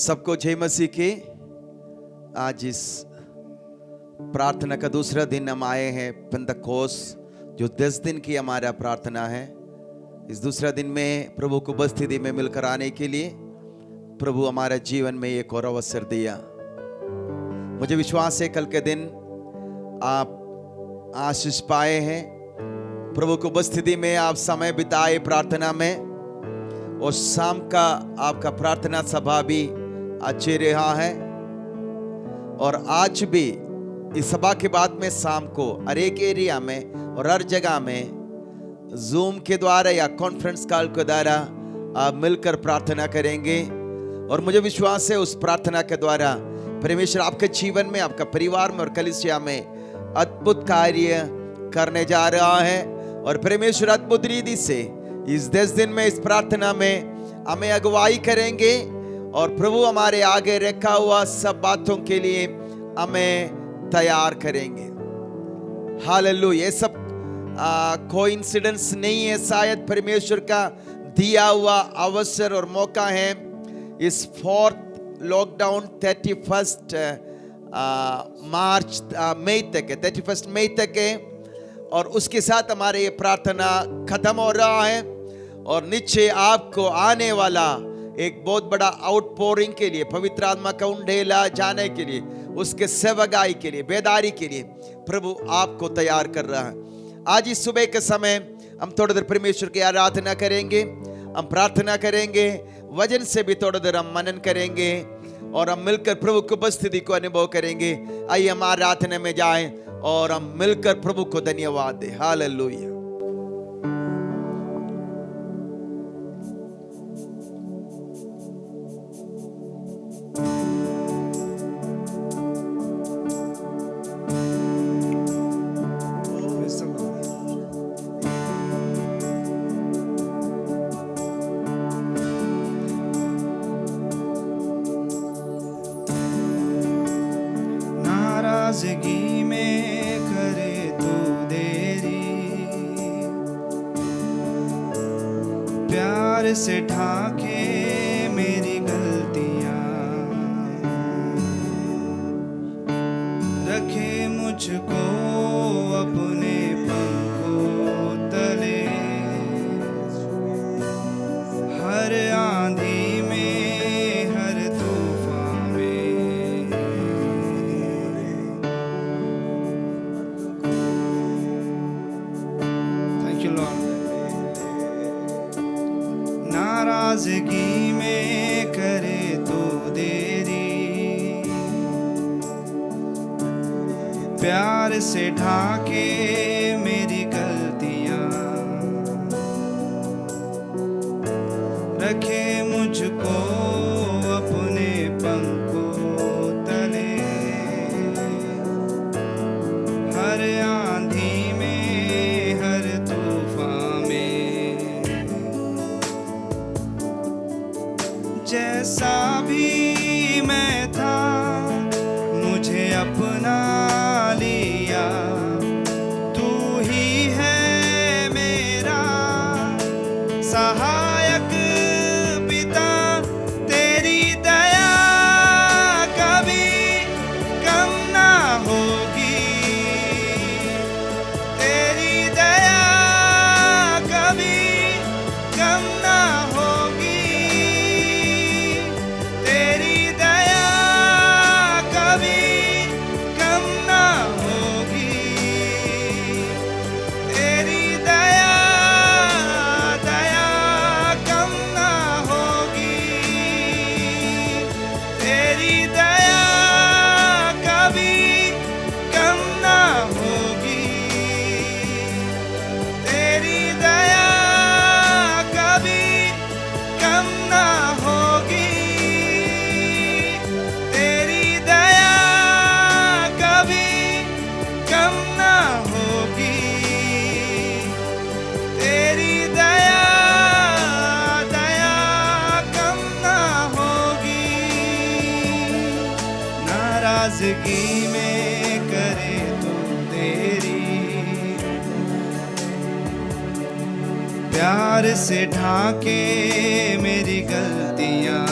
सबको जय मसीह के। आज इस प्रार्थना का दूसरा दिन हम आए हैं, पेंतकोस्त, जो 10 दिन की हमारा प्रार्थना है। इस दूसरा दिन में प्रभु को उपस्थिति में मिलकर आने के लिए प्रभु हमारे जीवन में एक और अवसर दिया। मुझे विश्वास है कल के दिन आप आशीष पाए हैं, प्रभु को उपस्थिति में आप समय बिताए प्रार्थना में, और शाम का आपका प्रार्थना सभा भी अच्छी रहा है। और आज भी इस सभा के बाद में शाम को हर एक एरिया में और हर जगह में जूम के द्वारा या कॉन्फ्रेंस कॉल के द्वारा आप मिलकर प्रार्थना करेंगे। और मुझे विश्वास है उस प्रार्थना के द्वारा परमेश्वर आपके जीवन में, आपका परिवार में और कलीसिया में अद्भुत कार्य करने जा रहा है। और परमेश्वर अद्भुत रीति से इस 10 दिन में इस प्रार्थना में हमें अगुवाई करेंगे और प्रभु हमारे आगे रखा हुआ सब बातों के लिए हमें तैयार करेंगे। हालेलुया। ये सब कोइंसिडेंस नहीं है, शायद परमेश्वर का दिया हुआ अवसर और मौका है। इस 4th लॉकडाउन 31 मई तक है, 31 मई तक है, और उसके साथ हमारे ये प्रार्थना खत्म हो रहा है। और नीचे आपको आने वाला एक बहुत बड़ा आउटपोरिंग के लिए, पवित्र आत्मा का उंडेला जाने के लिए, उसके सेवकाई के लिए, बेदारी के लिए प्रभु आपको तैयार कर रहा है। आज इस सुबह के समय हम थोड़ी देर परमेश्वर की आराधना करेंगे, हम प्रार्थना करेंगे, वचन से भी थोड़ी देर हम मनन करेंगे और हम मिलकर प्रभु की उपस्थिति को अनुभव करेंगे। आइए हम आराधना में जाएं और हम मिलकर प्रभु को धन्यवाद दें। हालेलुया। नाराज़गी में करे तू देरी, प्यार से ढाके मेरी गलतियां, रखे मुझको अपने पंखों तले, हर आंधी में, हर तूफान में। Thank you Lord. नाराज़गी में करे तो देरी, प्यार से ढाके मेरी गलतियां, रखे मुझको अपने पंखों तले, हर आंधी में, हर तूफान में। जैसा भी मैं था मुझे अपना लिया, तू ही है मेरा सहायक पिता। तेरी दया कभी कम ना होगी, तेरी दया कभी कम ना होगी, तेरी दया कभी कम ना होगी, तेरी दया दया कम ना होगी, तेरी दया कभी कम ना होगी, तेरी दया कभी कम ना होगी, तेरी दया कभी कम ना होगी, तेरी दया दया कम ना होगी। नाराज़गी में करे तो देरी, प्यार से ढाके मेरी गलतियां,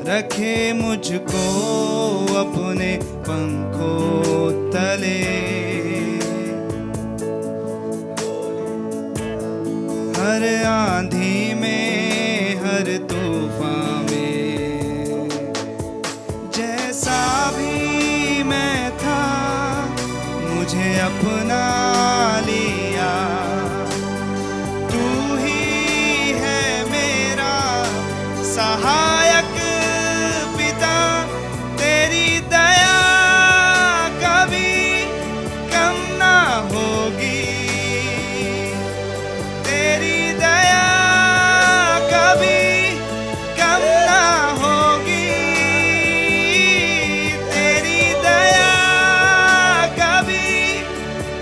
रखे मुझको अपने पंखों तले। हर आंधी में, हर तूफान में, जैसा भी मैं था मुझे अपना लिया। तू ही है मेरा सहायक पिता, तेरी दया कभी कम ना होगी। तेरी दया कभी कम ना होगी। तेरी दया कभी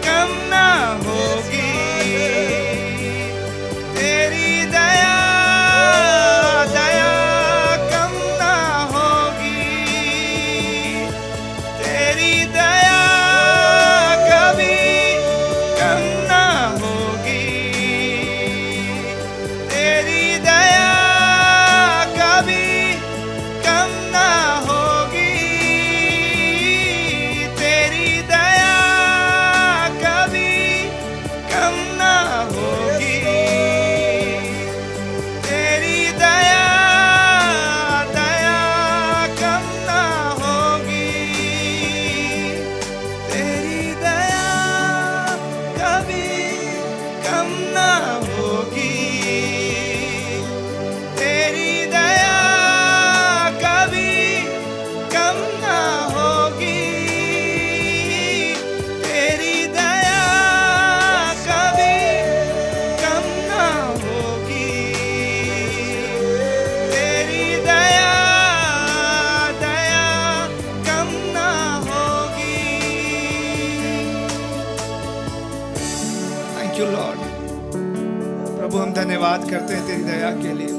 कम ना होगी। तेरी दया दया कम ना होगी। तेरी दया कभी कम ना होगी। तेरी दया कभी कम ना होगी। तेरी दया कभी कम ना होगी। तेरी दया दया कम ना होगी। तेरी दया कभी कम ना होगी। तेरी दया कभी कम ना होगी। तेरी दया कभी कम ना होगी। तेरी दया दया कम ना होगी। Thank you Lord. प्रभु हम धन्यवाद करते हैं तेरी दया के लिए।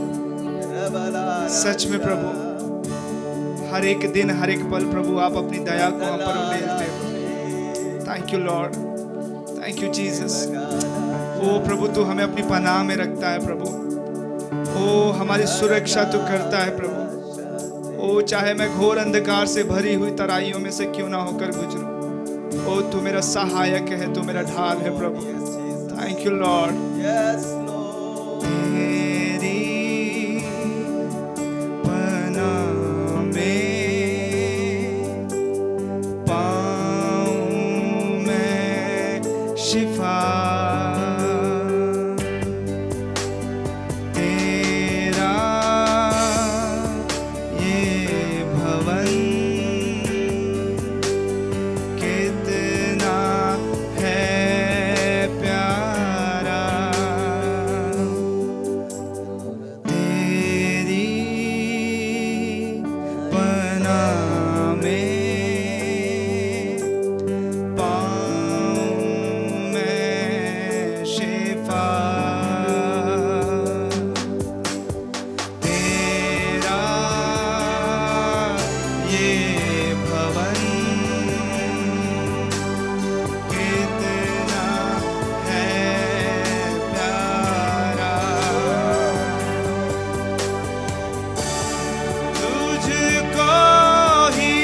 सच में प्रभु, हर एक दिन, हर एक पल प्रभु आप अपनी दया को हम पर उड़ेलते हो। Thank you Lord, thank you Jesus. ओ प्रभु, तू हमें अपनी पनाह में रखता है प्रभु। ओ हमारी सुरक्षा तू करता है प्रभु। ओ चाहे मैं घोर अंधकार से भरी हुई तराइयों में से क्यों ना होकर गुजरूं, ओ तू मेरा सहायक है, तू मेरा ढाल है प्रभु। Thank you Lord. तेरी पनाह में पाऊं मैं शिफा। तेरा ये भवन कितना है प्यारा। तेरी पनाह में पाऊं मैं शिफा। तेरा ये भवन कितना है प्यारा। तुझको ही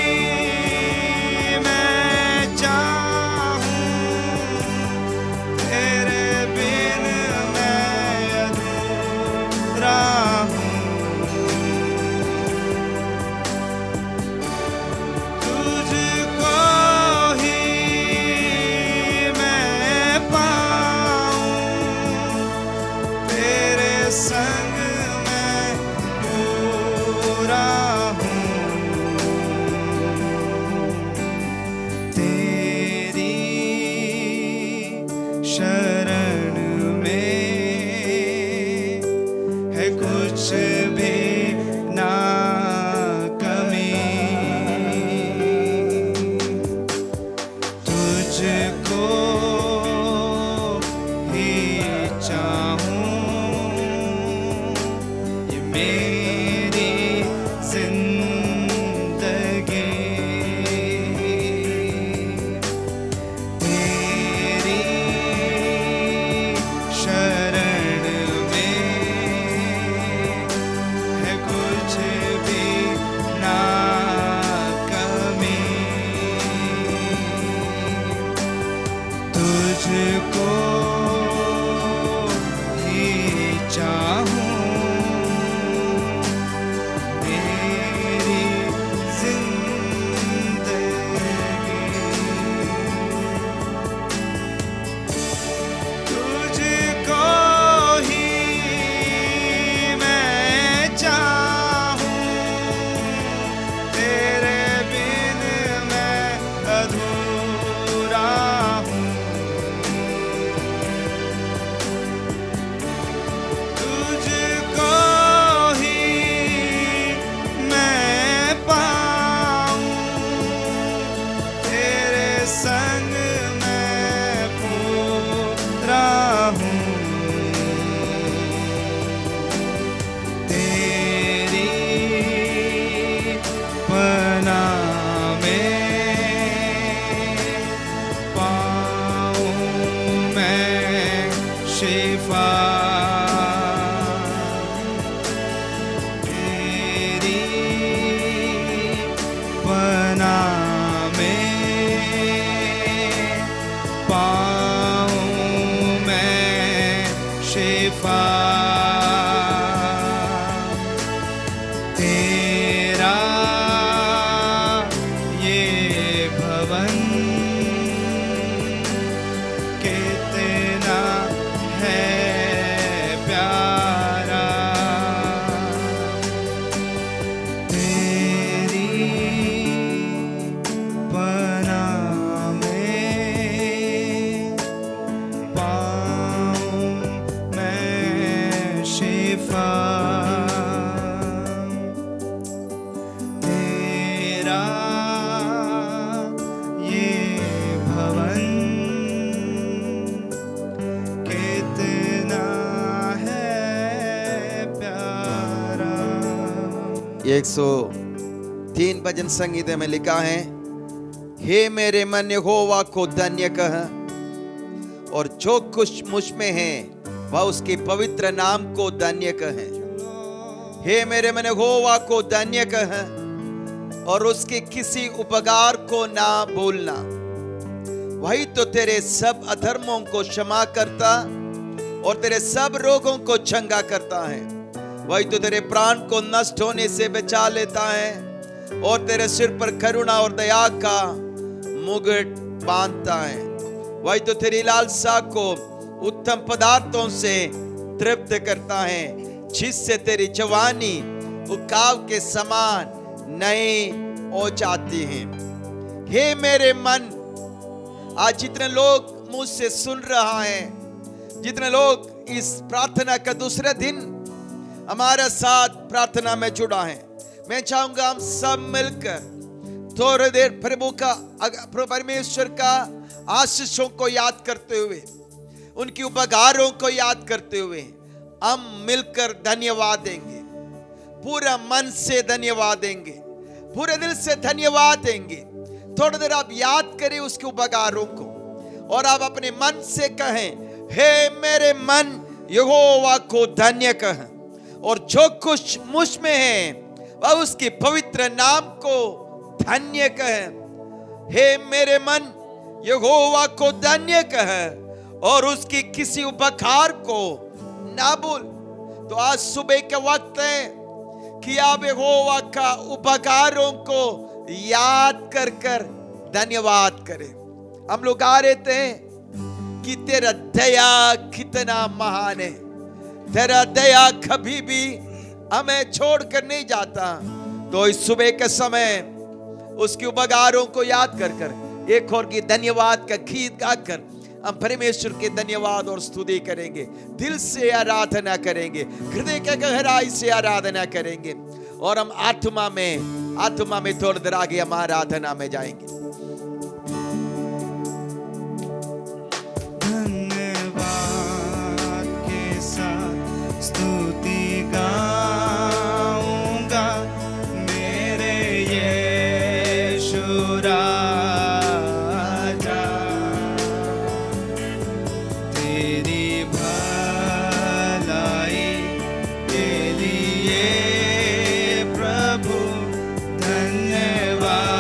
मैं चाहूं, तेरे बिन मैं अधूरा हूँ। तुझको ही मैं पाऊं, तेरे संग मैं पूरा हूँ। तेरी शरण में है कुछ भी ना कमी। तुझको ही चाहूं, ये मेरी जिंदगी। तेरी शरण में है कुछ भी तुझको ही चाहूं मेरी जिंदगी, तुझको ही मैं चाहूं, तेरे बिन मैं अधूरा हूँ, तुझको ही मैं पाऊं, तेरे संग मैं पूरा हूँ, तेरी पनाह में पाऊं मैं शिफा, तेरी पनाह में पाऊं मैं शिफा, तेरा ये भवन कितना है प्यारा, तेरी पनाह में पाऊं मैं शिफा, तेरा ये भवन कितना है प्यारा। 103 भजन संगीत में लिखा है, हे मेरे मन यहोवा को धन्य कह, और जो कुछ मुझ में है वह उसके पवित्र नाम को धन्य कहे। हे मेरे मन यहोवा को धन्य कह, और उसके किसी उपकार को ना भूलना। वही तो तेरे सब अधर्मों को क्षमा करता और तेरे सब रोगों को चंगा करता है। वही तो तेरे प्राण को नष्ट होने से बचा लेता है और तेरे सिर पर करुणा और दया का मुकुट बांधता है। वही तो तेरी लालसा को उत्तम पदार्थों से तृप्त करता है, जिससे तेरी जवानी उकाव के समान नई हो जाती है। हे मेरे मन, आज जितने लोग मुझसे सुन रहा है, जितने लोग इस प्रार्थना का दूसरे दिन हमारे साथ प्रार्थना में जुड़ा है, मैं चाहूंगा हम सब मिलकर थोड़ी देर प्रभु का परमेश्वर का आशीषों को याद करते हुए, उनकी उपकारों को याद करते हुए हम मिलकर धन्यवाद देंगे। पूरा मन से धन्यवाद देंगे, पूरे दिल से धन्यवाद देंगे। थोड़ी देर आप याद करें उसके उपकारों को और आप अपने मन से कहें, हे मेरे मन यहोवा को धन्य कह, और जो कुछ मुझ में है वह उसके पवित्र नाम को धन्य कह। हे मेरे मन यहोवा को धन्य कह और उसकी किसी उपकार को ना भूल। तो आज सुबह के वक्त है कि आप यहोवा का उपकारों को याद कर कर धन्यवाद करें। हम लोग गा रहे थे कि तेरा दया कितना महान है, तेरा दया कभी भी हमें छोड़कर नहीं जाता। तो इस सुबह के समय उसके उपकारों को याद कर कर एक और की धन्यवाद का गीत गाकर हम परमेश्वर के धन्यवाद और स्तुति करेंगे, दिल से आराधना करेंगे, हृदय के गहराई से आराधना करेंगे और हम आत्मा में थोड़ी देर आगे हम आराधना में जाएंगे। धन्यवाद के साथ स्तुति गाऊंगा मेरे यीशु राजा, तेरी भलाई के लिए प्रभु धन्यवाद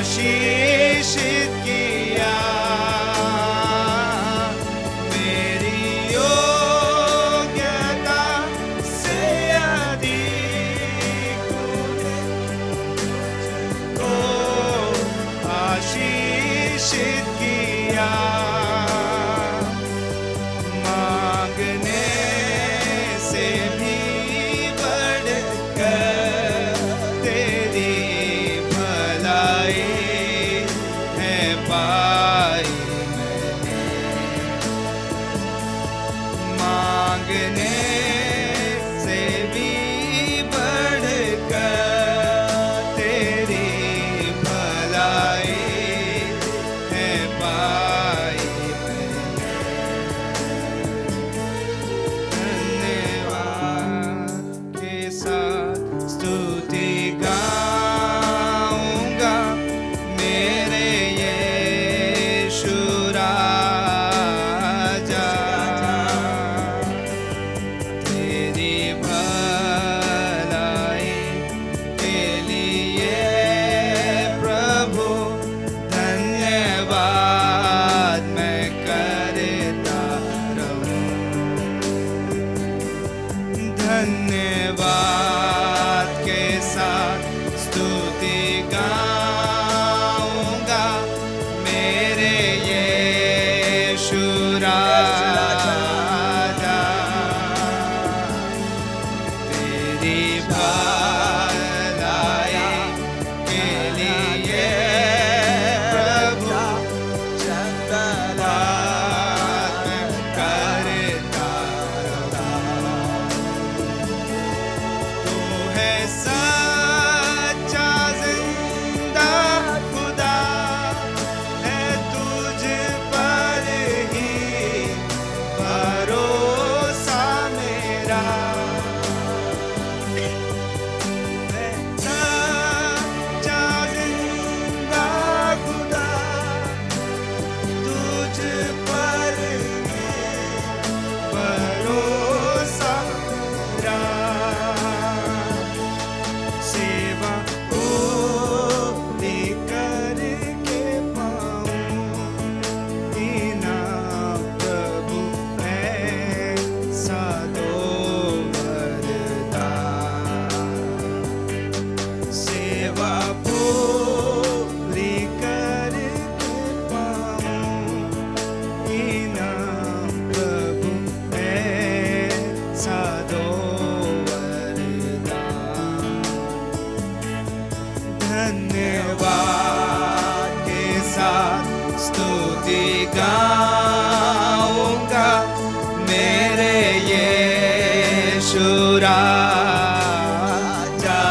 आशीषित किया, मेरी योग्यता से अधिक को आशीषित किया, मांगने से भी बढ़कर तेरी भलाई है पाई मैंने, मांगने से भी बढ़कर तेरी भलाई है पाई मैंने। धन्यवाद के साथ स्तुति गाऊंगा मेरे यीशु राजा, तेरी भलाई के लिए प्रभु धन्यवाद मैं करता रहूं। धन्यवाद के साथ स्तुति गाऊंगा मेरे यीशु राजा, तेरी भलाई के लिए प्रभु धन्यवाद मैं करता रहूं। तू है सच्चा जिंदा खुदा, है तुझ पर ही भरोसा मेरा, है सच्चा जिंदा खुदा, तुझ पर ही भरोसा मेरा, सेवा पूरी करके पाऊं इनाम प्रभु ऐसा दो वरदान, सेवा पूरी करके पाऊं इनाम प्रभु ऐसा दो वरदान। धन्यवाद के साथ स्तुति गाऊंगा मेरे यीशु राजा,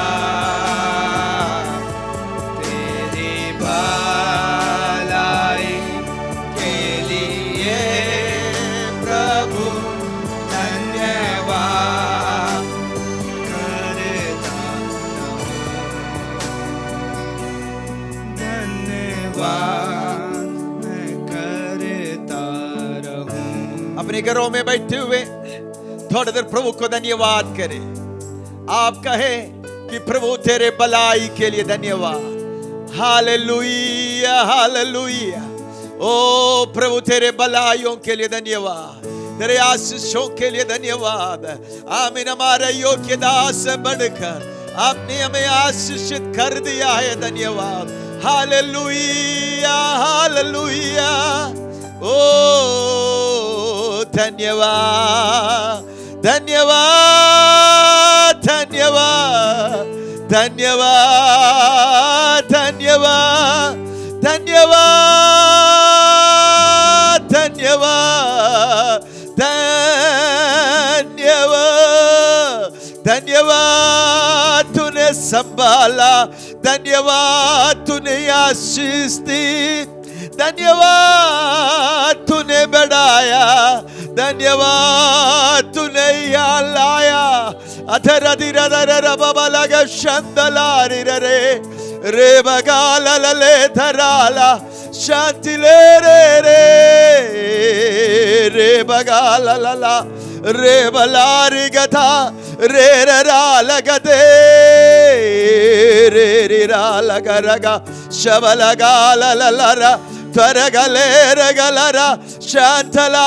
तेरी भलाई के लिए प्रभु धन्यवाद करता रहूं। धन्यवाद मैं करता रहूं। अपने घरों में बैठे हुए थोड़ी देर प्रभु को धन्यवाद करें। आप कहें कि प्रभु तेरे भलाई के लिए धन्यवाद। Hallelujah hallelujah. ओ प्रभु तेरे भलाइयों के लिए धन्यवाद, तेरे आशीषों के लिए धन्यवाद। आमीन। हमारे योग्यता से बढ़कर आपने हमें आशीषित कर दिया है, धन्यवाद। Hallelujah hallelujah. ओ धन्यवाद धन्यवाद धन्यवाद धन्यवाद धन्यवाद धन्यवाद धन्यवाद धन्यवाद धन्यवाद। तूने संभाला, धन्यवाद तूने आशीष दी, धन्यवाद तूने बढ़ाया, धन्यवाद तूने यहाँ लाया। अधर अधिर अधर बाबा लगा शंदलारी रे रे बगाला लले धराला शांति ले रे रे रे बगाला लला रे बलारी गथा रे रे रा लगदे रे रे रा लगा रगा शब लगा ला ला ला रा तरगले रगलरा शांतला।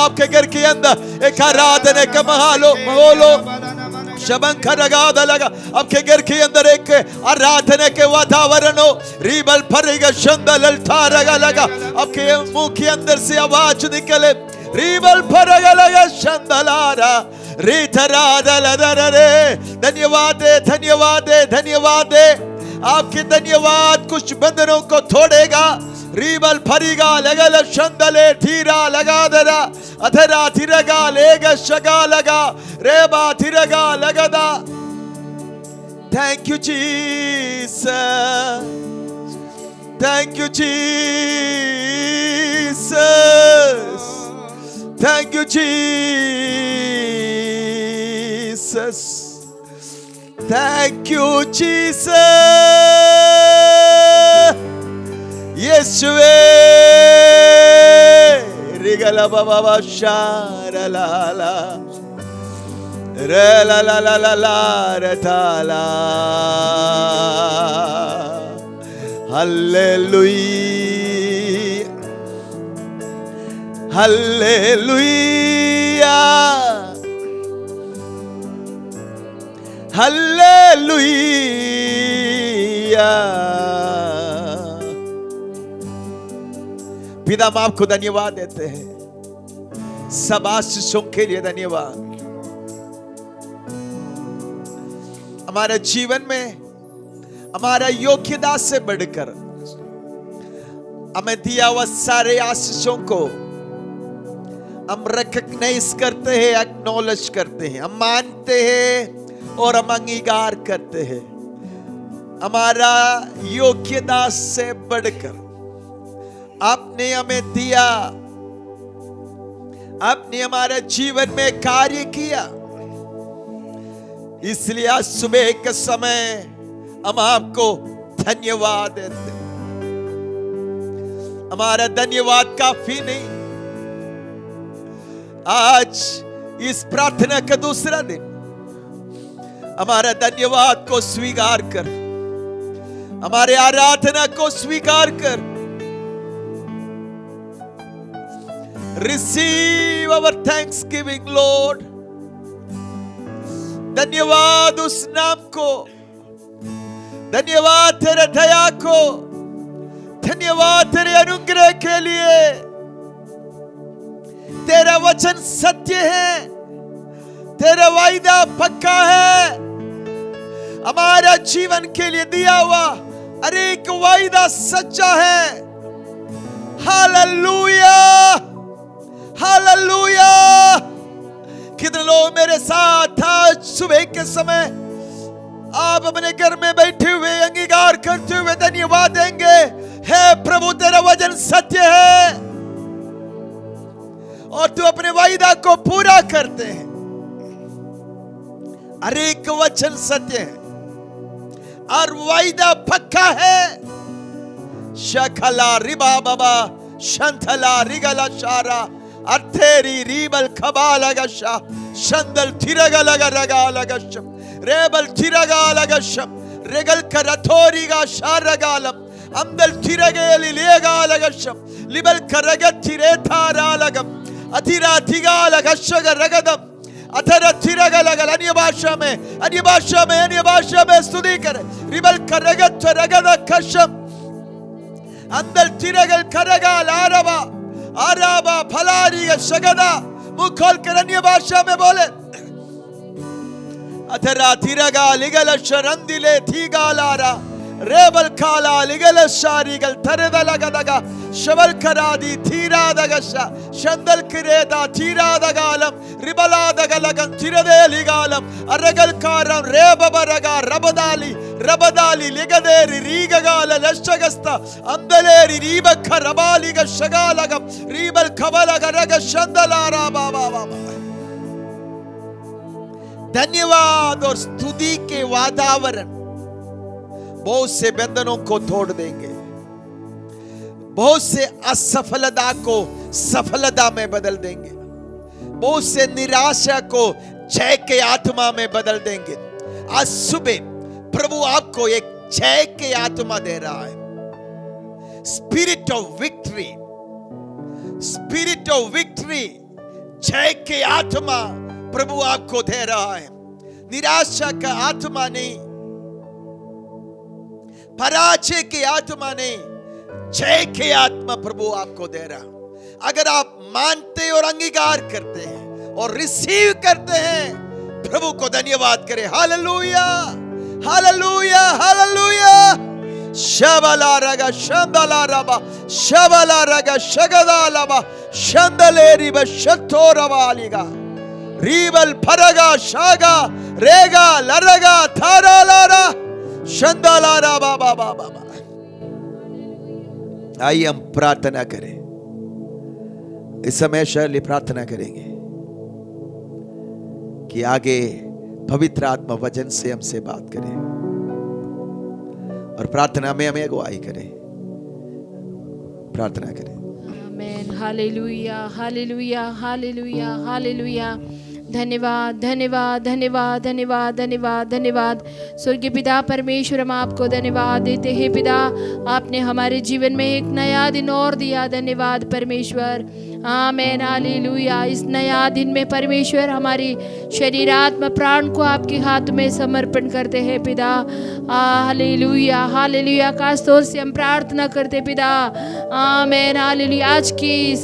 आपके घर के अंदर एक आराधना का माहौल लगा। आपके घर के अंदर एक आराधना के वातावरण हो। रीबल फरेगा शंदल लगा लगा। आपके मुंह के अंदर से आवाज निकले रीबल फरेगा लगा शंदलारा रीतरा दलदरे। धन्यवाद है, धन्यवाद है, धन्यवाद है। आपके धन्यवाद कुछ बंधनों को तोड़ेगा। रीबल फरीगा लगल शंदले थीरा लगा दरा अधरा थिरगा लेगा शगा लगा रेबा थिरगा लगदा। Thank you Jesus, thank you Jesus, thank you Jesus, thank you Jesus. यीशुवे रिगला बाबा शारा ला ला रे ला ला ला ला ला रे ताला। हालेलुया, हालेलुया, हालेलुया। पिता हम आपको धन्यवाद देते हैं, सब आशीषों के लिए धन्यवाद। हमारे जीवन में हमारा योग्यता से बढ़कर हमें दिया हुआ सारे आशीषों को हम रिकॉग्नाइज करते हैं, एक्नॉलेज करते हैं, हम मानते हैं और हम अंगीकार करते हैं। हमारा योग्यता से बढ़कर आपने हमें दिया, आपने हमारे जीवन में कार्य किया। इसलिए आज सुबह के समय हम आपको धन्यवाद देते हैं। हमारा धन्यवाद काफी नहीं, आज इस प्रार्थना का दूसरा दिन हमारा धन्यवाद को स्वीकार कर, हमारे आराधना को स्वीकार कर। Receive our thanksgiving, Lord. धन्यवाद उस नाम को, धन्यवाद तेरे दया को, धन्यवाद तेरे अनुग्रह के लिए। तेरा वचन सत्य है, तेरा वायदा पक्का है। हमारा जीवन के लिए दिया हुआ हर एक वायदा सच्चा है। Hallelujah, hallelujah. कितने लोग मेरे साथ आज सुबह के समय आप अपने घर में बैठे हुए अंगीकार करते हुए धन्यवाद देंगे। हे प्रभु तेरा वचन सत्य है और तू अपने वायदा को पूरा करते हैं। हर एक वचन सत्य है और वायदा पक्का है। शकला रिबा बाबा शंथला रिगला शारा अर्थेरी रीबल खबाला गशा शंदल थिरगला रगा लगशम रेबल थिरगा लगशम रेगल करथोरी गा शारगालम अंदल थिरगेली लेगा लगशम लिबल करगत थिरे थारा लगम अथिरा थिगा लगशग रगदम अथर थिरगला अन्य भाषा में, अन्य भाषा में, अन्य भाषा में स्तुति करे। रिबल करगत रगद खशम अंदल थिरगल करगा लारवा आराबा फलारी शगदा। मुंह खोल कर अन्य भाषा में बोले। अथरा थिरगा लिगल शरंदिले थीगा लारा रेबल खाला लिगल शारीगल थरदा लगदगा शबल करादी थीरा दगशा शंदल किरेदा थीरा दगालम रिबला दगलगन थिरदे लिगालम अरगल कारम रेबबरगा रबदाली रबदाली लिगदेरी रीगगाल लशगस्ता अंदलेरी रीबख रबालिग शगालगम रीबल खबलग रग शंदलारा बाबा बाबा। धन्यवाद और स्तुति के वातावरण बहुत से बंधनों को तोड़ देंगे, बहुत से असफलता को सफलता में बदल देंगे, बहुत से निराशा को जय के आत्मा में बदल देंगे। आज सुबह प्रभु आपको एक जय के आत्मा दे रहा है। Spirit of victory, spirit of victory, जय के आत्मा प्रभु आपको दे रहा है। निराशा का आत्मा नहीं, पराजय की आत्मा नहीं, जय के आत्मा प्रभु आपको दे रहा। अगर आप मानते और अंगीकार करते हैं और रिसीव करते हैं, प्रभु को धन्यवाद करें। हालेलुया, हालेलुया, हालेलुया। शबला रगा शंदला रबा, शबला रगा शगदा लबा, शंदलेरी बशतोरवालिगा, रीबल फरगा शागा रेगा लरगा थारा लारा शंदला रबा बाबा बाबा। आइए हम प्रार्थना करें। इस समय शैली प्रार्थना करेंगे कि आगे पवित्र आत्मा वचन से हमसे बात करें और प्रार्थना में हमें अगुवाई करें। प्रार्थना करें। आमेन। हालेलुया, हालेलुया, हालेलुया, हालेलुया। धन्यवाद, धन्यवाद, धन्यवाद, धन्यवाद, धन्यवाद, धन्यवाद। स्वर्गीय पिता परमेश्वर, हम आपको धन्यवाद देते हैं पिता, आपने हमारे जीवन में एक नया दिन और दिया। धन्यवाद परमेश्वर। आमेन, हालेलुया। इस नया दिन में परमेश्वर हमारी शरीर आत्मा प्राण को आपके हाथ में समर्पण करते हैं पिता। Hallelujah, hallelujah. खास तौर से हम प्रार्थना करते पिता। आमेन, हालेलुया। आज की इस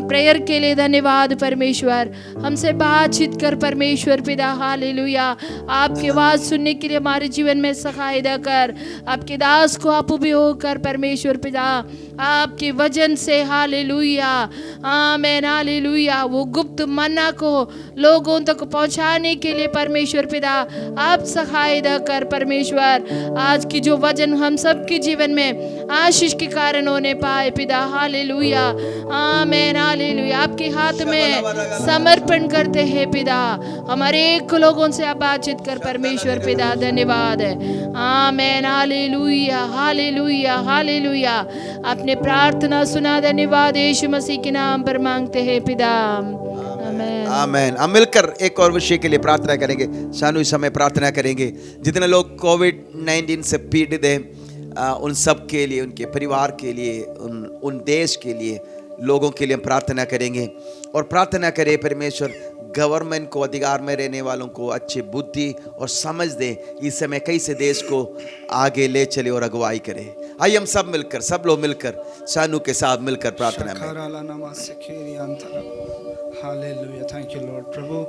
प्रेयर के लिए धन्यवाद परमेश्वर। हमसे बातचीत कर परमेश्वर पिता। हालेलुया। आपकी आवाज़ सुनने के लिए हमारे जीवन में सहायता कर। आपके दास को आप उपयोग कर परमेश्वर पिता, आपके वचन से। हालेलुया, आमेन, हालेलुया। वो गुप्त मन्ना को लोगों तक पहुंचाने के लिए परमेश्वर पिता आप सहायता कर परमेश्वर। आज की जो वचन हम सबके जीवन में आशीष के कारण होने पाए पिता। हालेलुया, आमेन, हालेलुया। आपके हाथ में समर्पण करते हैं पिता। हमारे एक लोगों से आप बातचीत कर परमेश्वर पिता। धन्यवाद है। आमेन, हालेलुया, हालेलुया, हालेलुया। आपने प्रार्थना सुना। धन्यवाद यीशु मसीह के नाम पर मांगते हैं पिता। आमेन, आमेन। हम मिलकर एक और विषय के लिए प्रार्थना करेंगे। शानू इस समय प्रार्थना करेंगे जितने लोग कोविड-19 से पीड़ित हैं, उन सब के लिए, उनके परिवार के लिए, उन देश के लिए, लोगों के लिए हम प्रार्थना करेंगे और प्रार्थना करें परमेश्वर गवर्नमेंट को, अधिकार में रहने वालों को अच्छी बुद्धि और समझ दे। इस समय कैसे देश को आगे ले चले और अगुवाई करे। आइए हम सब मिलकर, सब लोग मिलकर शानू के साथ मिलकर प्रार्थना में। हालेलुया, थैंक यू लॉर्ड। प्रभु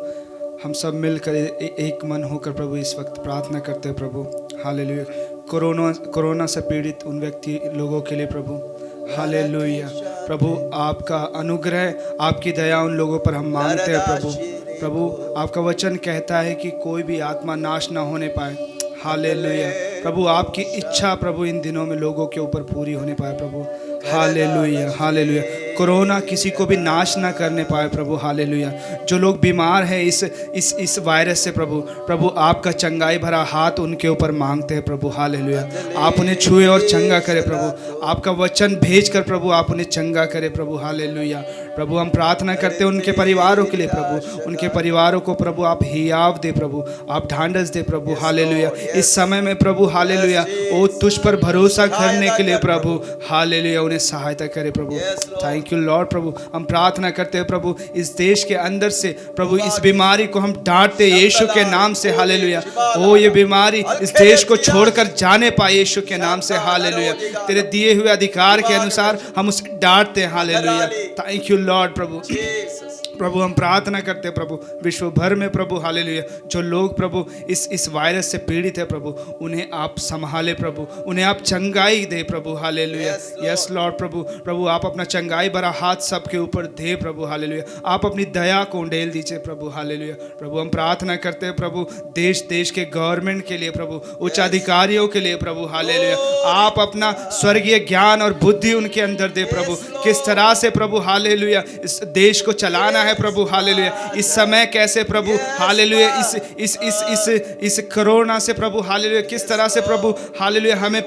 हम सब मिलकर एक मन होकर प्रभु इस वक्त प्रार्थना करते हैं प्रभु। हालेलुया। कोरोना से पीड़ित उन व्यक्ति लोगों के लिए प्रभु। हालेलुया। प्रभु आपका अनुग्रह, आपकी दया उन लोगों पर हम मांगते हैं प्रभु। प्रभु आपका वचन कहता है कि कोई भी आत्मा नाश ना होने पाए। हालेलुया। प्रभु आपकी इच्छा प्रभु इन दिनों में लोगों के ऊपर पूरी होने पाए प्रभु। Hallelujah, hallelujah. कोरोना किसी को भी नाश ना करने पाए प्रभु। हालेलुया। जो लोग बीमार हैं इस वायरस से प्रभु, प्रभु आपका चंगाई भरा हाथ उनके ऊपर मांगते हैं प्रभु। हालेलुया। आप उन्हें छुए और चंगा करें प्रभु। आपका वचन भेजकर प्रभु आप उन्हें चंगा करें प्रभु। हालेलुया। प्रभु हम प्रार्थना करते हैं उनके परिवारों के लिए प्रभु। उनके परिवारों को प्रभु आप हियाव दे प्रभु, आप ढांढस दे प्रभु। हालेलुया। इस समय में प्रभु हालेलुया ओ तुझ पर भरोसा करने के लिए प्रभु हालेलुया उन्हें सहायता करे प्रभु। Thank you Lord. प्रभु हम प्रार्थना करते हैं प्रभु इस देश के अंदर से प्रभु इस बीमारी को हम डांटते यीशु के नाम से। हालेलुया। ओ ये बीमारी इस देश को छोड़कर जाने पाए यीशु के नाम से। हालेलुया। तेरे दिए हुए अधिकार के अनुसार हम उसे डांटते हैं। हालेलुया। Thank you Lord. प्रभु प्रभु हम प्रार्थना करते हैं प्रभु विश्व भर में प्रभु हालेलुया जो लोग प्रभु इस वायरस से पीड़ित है प्रभु उन्हें आप संभाले प्रभु, उन्हें आप चंगाई दे प्रभु। हालेलुया। Yes Lord. प्रभु आप अपना चंगाई भरा हाथ सबके ऊपर दे प्रभु। हालेलुया। आप अपनी दया को उंडेल दीजिए प्रभु। हालेलुया। प्रभु हम प्रार्थना करते हैं प्रभु देश के गवर्नमेंट के लिए प्रभु, उच्च अधिकारियों के लिए प्रभु। हालेलुया। आप अपना स्वर्गीय ज्ञान और बुद्धि उनके अंदर दे प्रभु, किस तरह से प्रभु हालेलुया इस देश को चलाना है है प्रभु हालेलुया। इस समय कैसे प्रभु हालेलुया इस कोरोना से प्रभु हालेलुया किस तरह से प्रभु हालेलुया हमें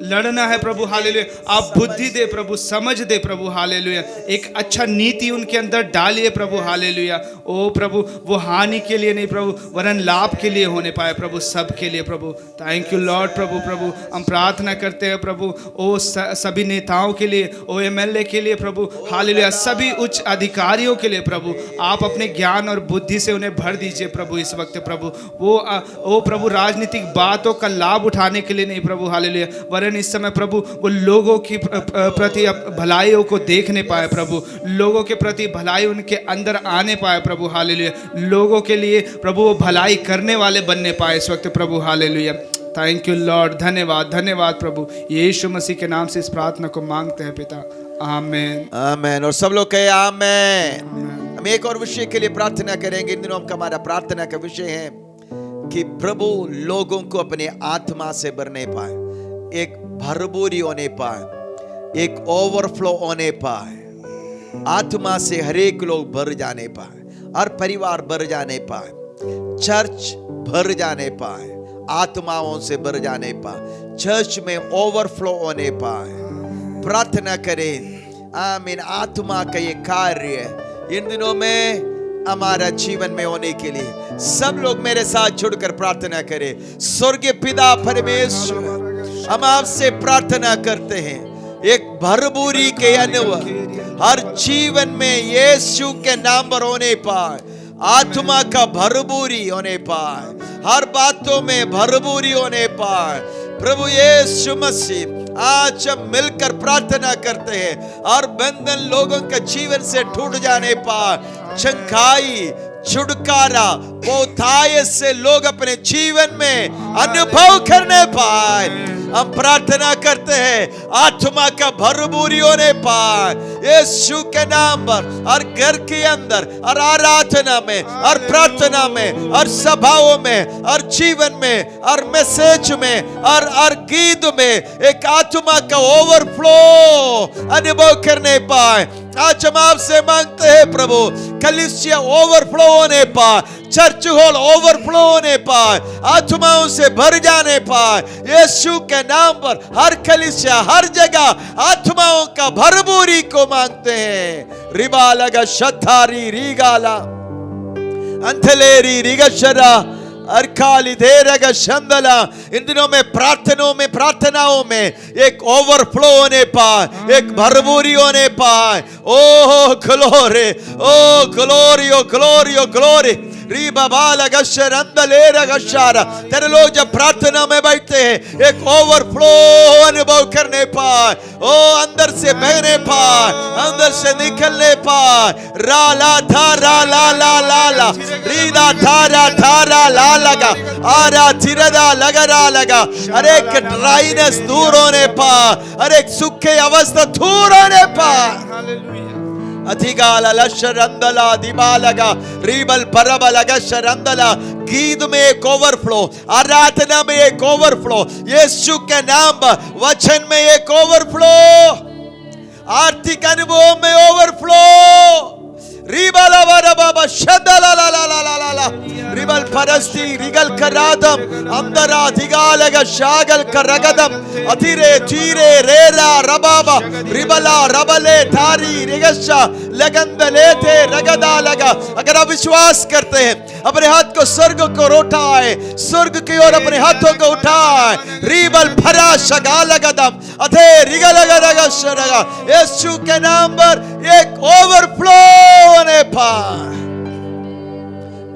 लड़ना है प्रभु हालेलुया। आप बुद्धि दे प्रभु, समझ दे प्रभु हालेलुया। एक अच्छा नीति उनके अंदर डालिए प्रभु हालेलुया। ओ प्रभु वो हानि के लिए नहीं प्रभु वरन लाभ के लिए होने पाए प्रभु, सब के लिए प्रभु। थैंक यू लॉर्ड प्रभु। प्रभु हम प्रार्थना करते हैं प्रभु ओ सभी नेताओं के लिए, ओ एमएलए के लिए प्रभु हालेलुया, सभी उच्च अधिकारियों के लिए प्रभु आप अपने ज्ञान और बुद्धि से उन्हें भर दीजिए प्रभु इस वक्त प्रभु। वो प्रभु राजनीतिक बातों का लाभ उठाने के लिए नहीं प्रभु हालेलुया, वरन इस समय प्रभु वो लोगों की प्रति भलाइयों को देखने पाए प्रभु, लोगों के प्रति भलाई उनके अंदर आने पाए प्रभु हालेलुया, लोगों के लिए प्रभु वो भलाई करने वाले बनने पाए इस वक्त प्रभु हालेलुया। थैंक यू लॉर्ड, धन्यवाद धन्यवाद प्रभु। यीशु मसीह के नाम से इस प्रार्थना को मांगते हैं पिता, आमेन आमेन। और सब लोग कहे आमेन। हम एक और विषय के लिए प्रार्थना करेंगे। इन दिनों का हमारा प्रार्थना का विषय है कि प्रभु लोगों को अपने आत्मा से भरने पाए, एक भरपूरी होने पाए, एक ओवरफ्लो होने पाए, आत्मा से हर एक लोग भर जाने पाए, हर परिवार भर जाने पाए, चर्च भर जाने पाए, आत्माओं से भर जाने पाए, चर्च में ओवरफ्लो होने पाए। प्रार्थना करें आमीन। आत्मा का ये कार्य इन दिनों में हमारा जीवन में होने के लिए सब लोग मेरे साथ जुड़कर प्रार्थना करें। स्वर्गीय पिता परमेश्वर, हम आपसे प्रार्थना करते हैं एक भरपूरी के अनुभव हर जीवन में यीशु के नाम पर होने पाए, आत्मा का भरपूरी होने पाए, हर बातों में भरपूरी होने पाए। प्रभु यीशु मसीह आज हम मिलकर प्रार्थना करते हैं और बंधन लोगों के जीवन से टूट जाने पाए, चंगाई छुटकारा बहुतायत से लोग अपने जीवन में अनुभव करने पाए। हम प्रार्थना करते हैं आत्मा का भरपूरी होने पाए यीशु के नाम पर, और घर के अंदर और आराधना में और प्रार्थना में और सभाओं में और जीवन में और मैसेज में और गीत में एक आत्मा का ओवरफ्लो अनुभव करने पाए। आज हम आपसे मांगते हैं प्रभु कलीसिया ओवरफ्लो होने पाए, चर्च हॉल ओवरफ्लो होने पाए, आत्माओं से भर जाने पाए यीशु के नाम पर। हर कलीसिया हर जगह आत्माओं का भरपूरी को मांगते हैं। रिबालगा शतारी रिगाला अंथलेरी रिगशरा अरकाली देरगा शंदला। इन दिनों में प्रार्थनाओं में एक ओवरफ्लो होने पाए, एक भरपूरी होने पाए। ओह ग्लोरी, ओ ग्लोरी, ओ ग्लोरी, ओ ग्लोरी। तेरे लोग जब प्रार्थना में बैठते हैं एक ओवरफ्लो अनुभव करने पाए, ओ अंदर से बहने पाए, अंदर से निकलने पाए। राला धारा ला ला ला ला रीदा धारा धारा ला लगा आरा चिरदा लगरा लगा। अरे एक ड्राइनेस दूर होने पाए, अरे एक सूखे अवस्था दूर होने पाए। अधिकाला लशरंदला दिबालगा रीबल परबलगा शरंदला। गीत में एक ओवरफ्लो, आराधना में एक ओवरफ्लो, यीशु के नाम पर वचन में एक ओवरफ्लो, आर्थिक अनुभव में ओवरफ्लो। रिबला बाबा बाबा शदला ला ला ला ला ला रिबल परस्ती रिगल करादम अंदरा दिगालगा शागल करगदम अतिरे चीरे रेरा रबाबा रिबला रबले थारी रिगशा लगंदले थे रगदा लगा। अगर आप विश्वास करते हैं अपने हाथ को स्वर्ग को उठाए, स्वर्ग की ओर अपने हाथों को उठाए। रिबल फरा शगा लगदम अधे रिगल लगा शरगा। यीशु के नाम पर एक ओवरफ्लो होने पाए,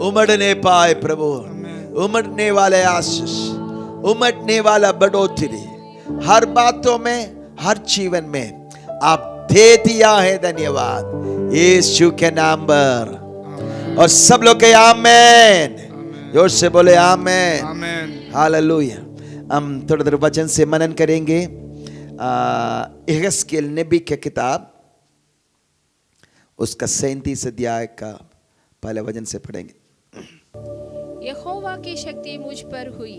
उमड़ने पाए प्रभु, उमड़ने वाले आशीष, उमड़ने वाला बढ़ोतरी हर बातों में हर जीवन में आप दे दिया है। धन्यवाद यीशु के नाम पर। और सब लोग के आमेन, जोर से बोले आमेन, आमेन, हालेलुया। हम थोड़ा देर वचन से मनन करेंगे। यहेजकेल नबी की किताब उसका 37 अध्याय का पहले वचन से पढ़ेंगे। यहोवा की शक्ति मुझ पर हुई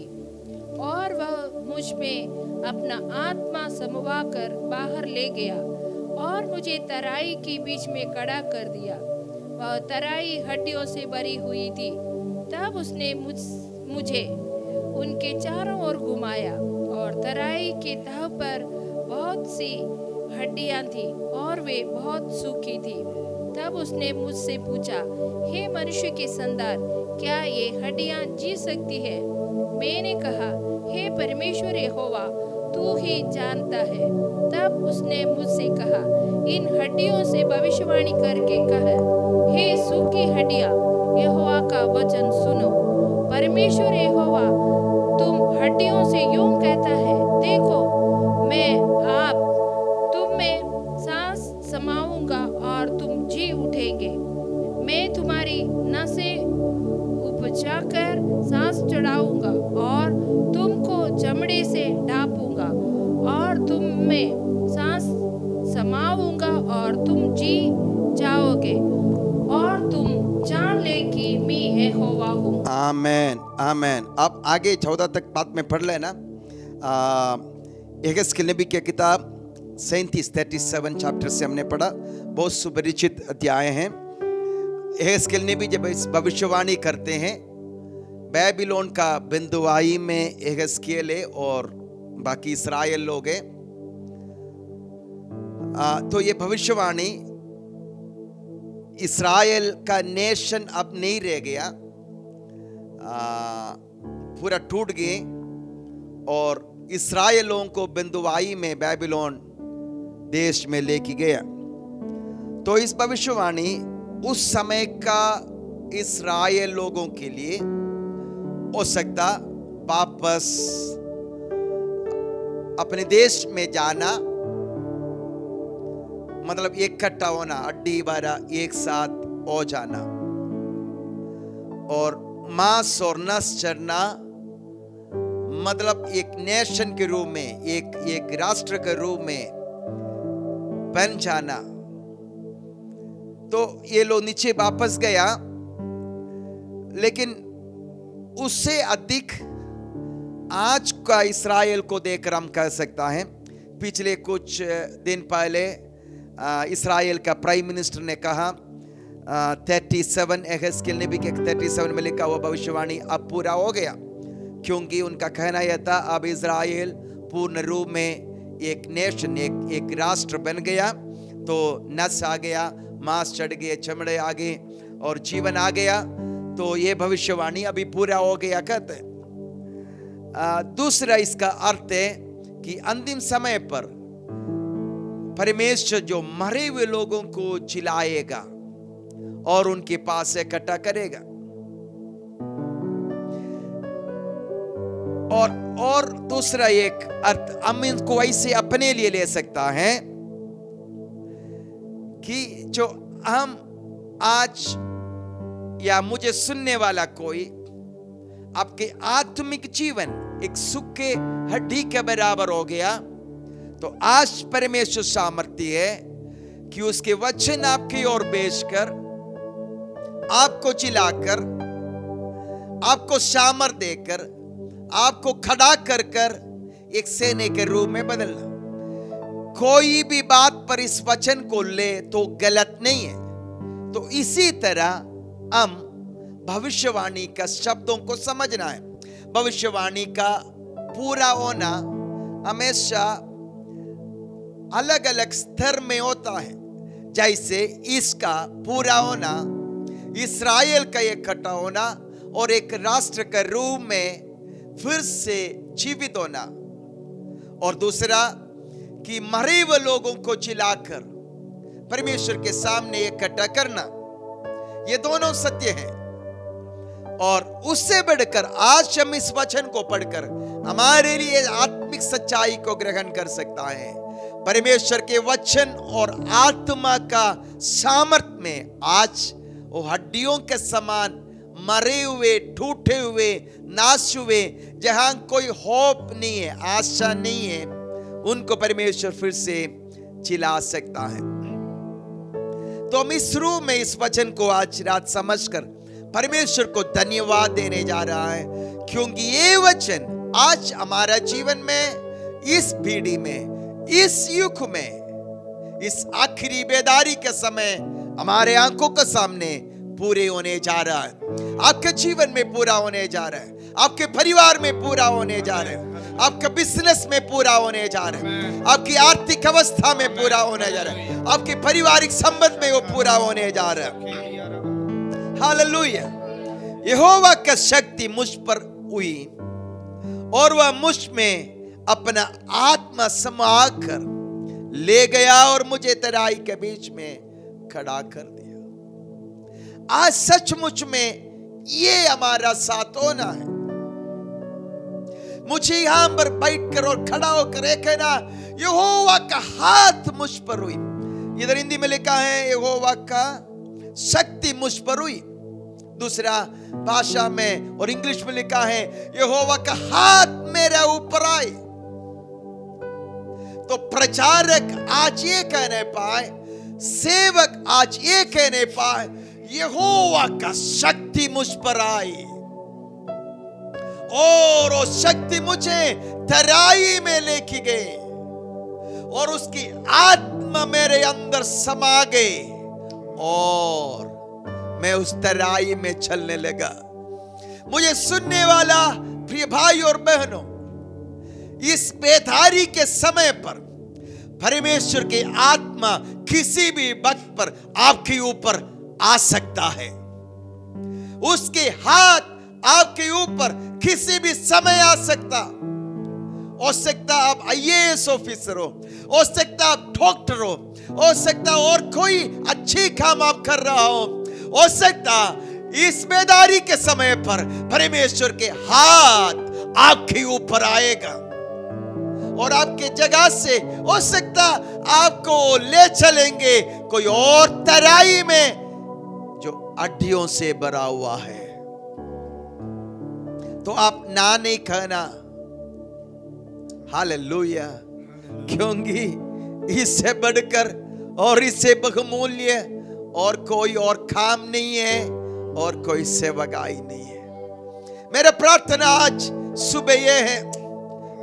और वह मुझ में अपना आत्मा समवा कर बाहर ले गया और मुझे तराई के बीच में खड़ा कर दिया वह तराई हड्डियों से भरी हुई थी। तब उसने मुझे उनके चारों ओर घुमाया और तराई के तह पर बहुत सी हड्डियां थी और वे बहुत सूखी थी। तब उसने मुझसे पूछा, हे मनुष्य के संतान, क्या ये हड्डियां जी सकती है? मैंने कहा, हे परमेश्वर यहोवा, तू ही जानता है। तब उसने मुझसे कहा, इन हड्डियों से भविष्यवाणी करके कह, हे सूखी हड्डियां, यहोवा का वचन सुनो। परमेश्वर यहोवा तुम हड्डियों से यूं कहता है, देखो मैं आप तुम में सांस समाऊंगा और तुम जी उठेंगे। मैं तुम्हारी नसें उपजाकर सांस चढ़ाऊंगा और तुमको चमड़े से ढांपूंगा और तुम में सांस समाऊंगा और तुम जी जाओगे और तुम जान ले कि मैं यहोवा हूँ। आमेन आमेन। आप आगे 14 तक बात में पढ़ लेना। यहेजकेल नबी की किताब 37 चैप्टर से हमने पढ़ा, बहुत सुपरिचित अध्याय हैं। यहेजकेल नबी जब इस भविष्यवाणी करते हैं, बेबीलोन का बिंदुआई में यहेजकेल है और बाकी इस्राएल लोग हैं। तो ये भविष्यवाणी, इस्राएल का नेशन अब नहीं रह गया, पूरा टूट गए और इस्राएलों को बिंदुआई में बेबीलोन देश में लेके गया। तो इस भविष्यवाणी उस समय का इस्राएल लोगों के लिए हो सकता वापस अपने देश में जाना, मतलब इकट्ठा होना, अड्डी बारा एक साथ हो जाना और मांस और नस चढ़ना, मतलब एक नेशन के रूप में, एक राष्ट्र के रूप में बन जाना। तो ये लोग नीचे वापस गया, लेकिन उससे अधिक आज का इस्राएल को देखकर हम कह सकता है। पिछले कुछ दिन पहले इस्राएल का प्राइम मिनिस्टर ने कहा 37 यहेजकेल नबी के 37 में लिखा हुआ भविष्यवाणी अब पूरा हो गया, क्योंकि उनका कहना यह था अब इस्राएल पूर्ण रूप में एक नेशन, एक राष्ट्र बन गया। तो नस आ गया, मांस चढ़ गए, चमड़े आ गए और जीवन आ गया। तो ये भविष्यवाणी अभी पूरा हो गया कहते हैं। दूसरा इसका अर्थ है कि अंतिम समय पर परमेश्वर जो मरे हुए लोगों को जिलाएगा और उनके पास से इकट्ठा करेगा। और दूसरा एक अर्थ हम इनको ऐसे अपने लिए ले सकता है कि जो हम आज या मुझे सुनने वाला कोई आपके आत्मिक जीवन एक सूखे हड्डी के बराबर हो गया, तो आज परमेश्वर सामर्थ्य है कि उसके वचन आपकी ओर भेजकर आपको चिल्लाकर, आपको सामर्थ्य देकर, आपको खड़ा कर कर एक सेना के रूप में बदलना। कोई भी बात पर इस वचन को ले तो गलत नहीं है। तो इसी तरह हम भविष्यवाणी का शब्दों को समझना है। भविष्यवाणी का पूरा होना हमेशा अलग अलग स्तर में होता है। जैसे इसका पूरा होना इस्राएल का इकट्ठा होना और एक राष्ट्र के रूप में फिर से जीवित होना, और दूसरा कि मरे हुए लोगों को जिलाकर परमेश्वर के सामने इकट्ठा करना। ये दोनों सत्य हैं। और उससे बढ़कर आज हम इस वचन को पढ़कर हमारे लिए आत्मिक सच्चाई को ग्रहण कर सकता है। परमेश्वर के वचन और आत्मा का सामर्थ्य में आज वो हड्डियों के समान मरे हुए, टूटे हुए, नाश हुए, जहां कोई होप नहीं है, आशा नहीं है, उनको परमेश्वर फिर से चिल्ला सकता है। तो हम इस रूप में इस वचन को आज रात समझकर परमेश्वर को धन्यवाद देने जा रहा है, क्योंकि ये वचन आज हमारा जीवन में, इस पीढ़ी में, इस युग में इस आखिरी बेदारी के समय हमारे आंखों के सामने पूरे होने जा रहा है। आपके जीवन में पूरा होने जा रहा है, आपके परिवार में पूरा होने जा रहा है, आपके बिजनेस में पूरा होने जा रहा है, आपकी आर्थिक अवस्था में पूरा होने जा रहा है, आपके पारिवारिक संबंध में वो पूरा होने जा रहा है। हालेलुया। यहोवा का शक्ति मुझ पर हुई और वह मुझ में अपना आत्मा समाकर ले गया और मुझे तराई के बीच में खड़ा कर दिया। आज सचमुच में ये हमारा साथ होना है। मुझे यहां पर बैठकर और खड़ा होकर एक है ना, यहोवा का हाथ मुझ पर हुई। इधर हिंदी में लिखा है यहोवा का शक्ति मुझ पर हुई, दूसरा भाषा में और इंग्लिश में लिखा है यहोवा का हाथ मेरे ऊपर आए। तो प्रचारक आज ये कहने पाए, सेवक आज ये कहने पाए, यहोवा का शक्ति मुझ पर आई और वो शक्ति मुझे तराई में लेके गई और उसकी आत्मा मेरे अंदर समा गई और मैं उस तराई में चलने लगा। मुझे सुनने वाला प्रिय भाई और बहनों, इस बेदारी के समय पर परमेश्वर की आत्मा किसी भी वक्त पर आपके ऊपर आ सकता है। उसके हाथ आपके ऊपर किसी भी समय आ सकता। हो सकता आप आईएएस ऑफिसर हो सकता आप डॉक्टर हो सकता और कोई अच्छी काम आप कर रहा हो सकता इस बेदारी के समय पर परमेश्वर के हाथ आपके ऊपर आएगा और आपके जगह से हो सकता आपको ले चलेंगे कोई और तराई में जो अड्डियों से भरा हुआ है। तो आप ना नहीं कहना। हालेलुया। क्योंकि इससे बढ़कर और इससे बहुमूल्य और कोई और काम नहीं है और कोई सेवकाई नहीं है। मेरा प्रार्थना आज सुबह ये है,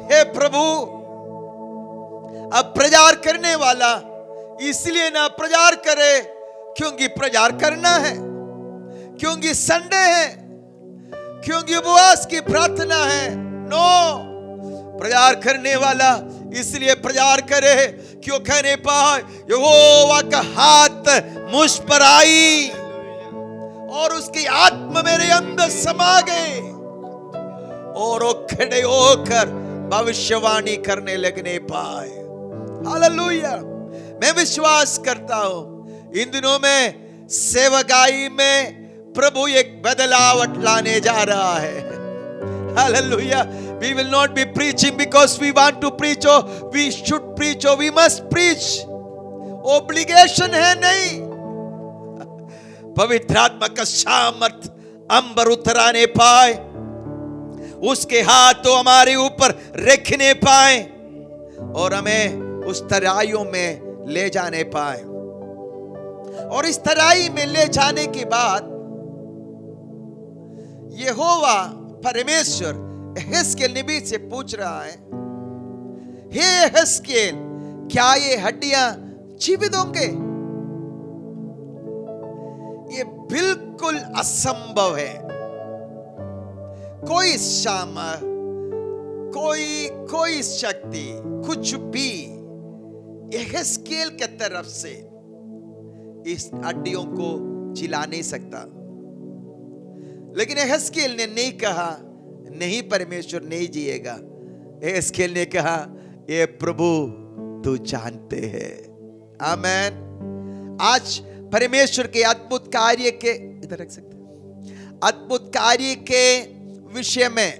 हे प्रभु, अब प्रचार करने वाला इसलिए ना प्रचार करे क्योंकि प्रचार करना है, क्योंकि संडे है, क्योंकि उपवास की प्रार्थना है। नो, प्रचार करने वाला इसलिए प्रचार करे क्यों कहने पाए यहोवा का हाथ मुझ पर आई और उसकी आत्मा मेरे अंदर समा गए और वो खड़े होकर भविष्यवाणी करने लगने पाए। हालेलुया। मैं विश्वास करता हूं इन दिनों में सेवकाई में प्रभु एक बदलाव लाने जा रहा है। Hallelujah. We will not be preaching because we want to preach or we should preach or we must preach. Obligation है नहीं। पवित्र आत्मा का सामर्थ अंबर उतराने पाए, उसके हाथ तो हमारे ऊपर रखने पाए और हमें उस तराइयों में ले जाने पाए। और इस तराई में ले जाने के बाद यहोवा परमेश्वर यहेजकेल नबी से पूछ रहा है, हे यहेजकेल, क्या ये हड्डियां जीवित होंगे? ये बिल्कुल असंभव है। कोई सामर्थ, कोई शक्ति, कुछ भी यहेजकेल के तरफ से इस हड्डियों को जिला नहीं सकता। लेकिन यहेजकेल ने नहीं कहा नहीं, परमेश्वर नहीं जिएगा। यहेजकेल ने कहा, ये प्रभु तू जानते हैं। आमेन। आज परमेश्वर के अद्भुत कार्य के, इधर रख सकते हैं, अद्भुत कार्य के विषय में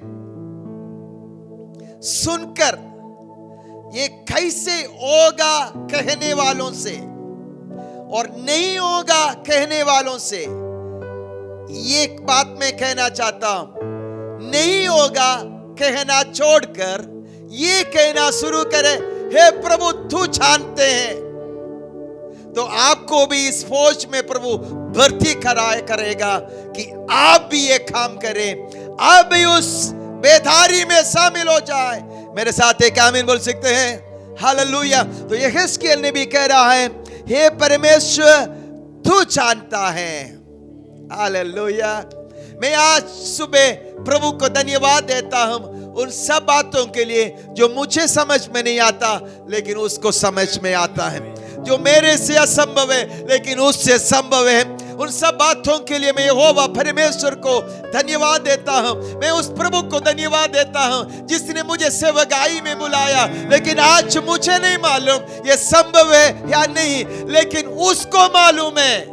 सुनकर ये कैसे होगा कहने वालों से और नहीं होगा कहने वालों से ये बात मैं कहना चाहता हूं, नहीं होगा कहना छोड़कर ये कहना शुरू करें, हे प्रभु तू जानते हैं। तो आपको भी इस फौज में प्रभु भर्ती करेगा कि आप भी ये काम करें, आप भी उस बेदारी में शामिल हो जाए। मेरे साथ एक आमीन बोल सकते हैं? हालेलुया। तो यहेजकेल ने भी कह रहा है, हे परमेश्वर तू जानता है। हालेलुया। मैं आज सुबह प्रभु को धन्यवाद देता हूं उन सब बातों के लिए जो मुझे समझ में नहीं आता लेकिन उसको समझ में आता है, जो मेरे से असंभव है लेकिन उससे संभव है। उन सब बातों के लिए मैं यहोवा परमेश्वर को धन्यवाद देता हूं। मैं उस प्रभु को धन्यवाद देता हूं जिसने मुझे सेवकाई में बुलाया, लेकिन आज मुझे नहीं मालूम ये संभव है या नहीं, लेकिन उसको मालूम है।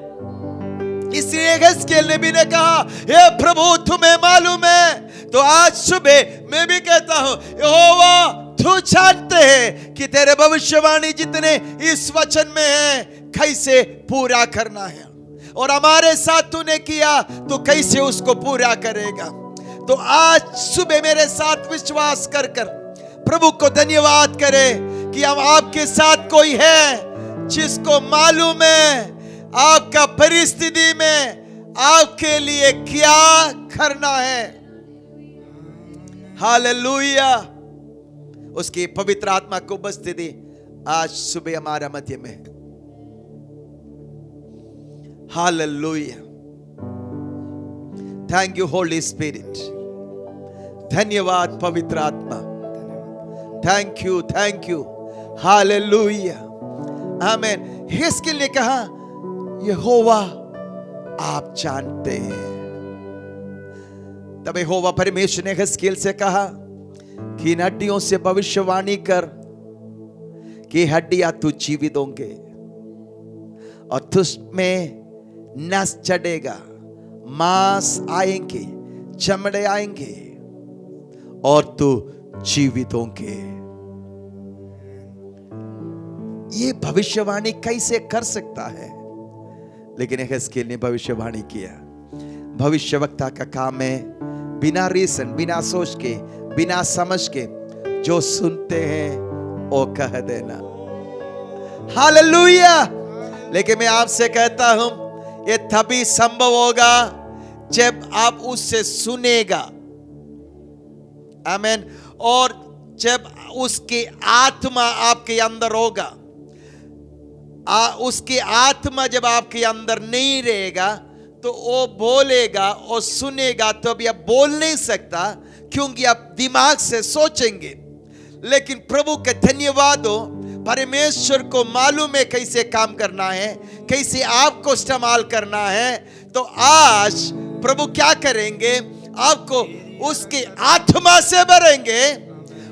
इसलिए यहेजकेल नबी ने कहा, हे प्रभु तुम्हें मालूम है। तो आज सुबह मैं भी कहता हूं, यहोवा तू जानते हैं कि तेरे भविष्यवाणी जितने इस वचन में है कैसे पूरा करना है, और हमारे साथ तूने किया तो कैसे उसको पूरा करेगा। तो आज सुबह मेरे साथ विश्वास कर प्रभु को धन्यवाद करें कि हम आपके साथ कोई है जिसको मालूम है आपका परिस्थिति में आपके लिए क्या करना है। हालेलुया। उसकी पवित्र आत्मा को उपस्थिति आज सुबह हमारा मध्य में है। Hallelujah. Thank you Holi spirit. धन्यवाद पवित्र आत्मा। Thank you, thank you. Hallelujah. आमीन। यहेजकेल ने कहा, यहोवा आप जानते हैं। तब यहोवा परमेश्वर ने यहेजकेल से कहा कि इन हड्डियों से भविष्यवाणी कर कि हड्डियां तू जीवित होंगे और तुझमें नस चढ़ेगा, मांस आएंगे, चमड़े आएंगे और तू जीवित होंगे। ये भविष्यवाणी कैसे कर सकता है? लेकिन यहेजकेल ने भविष्यवाणी किया। भविष्यवक्ता का काम है बिना रीजन, बिना सोच के, बिना समझ के जो सुनते हैं वो कह देना। हालेलुया। लेकिन मैं आपसे कहता हूं ये तभी संभव होगा जब आप उससे सुनेगा। आमीन। और जब उसकी आत्मा आपके अंदर होगा, उसकी आत्मा जब आपके अंदर नहीं रहेगा तो वो बोलेगा और सुनेगा तो अभी आप बोल नहीं सकता क्योंकि आप दिमाग से सोचेंगे। लेकिन प्रभु का धन्यवाद हो, परमेश्वर को मालूम है कैसे काम करना है, कैसे आपको इस्तेमाल करना है। तो आज प्रभु क्या करेंगे, आपको उसकी आत्मा से भरेंगे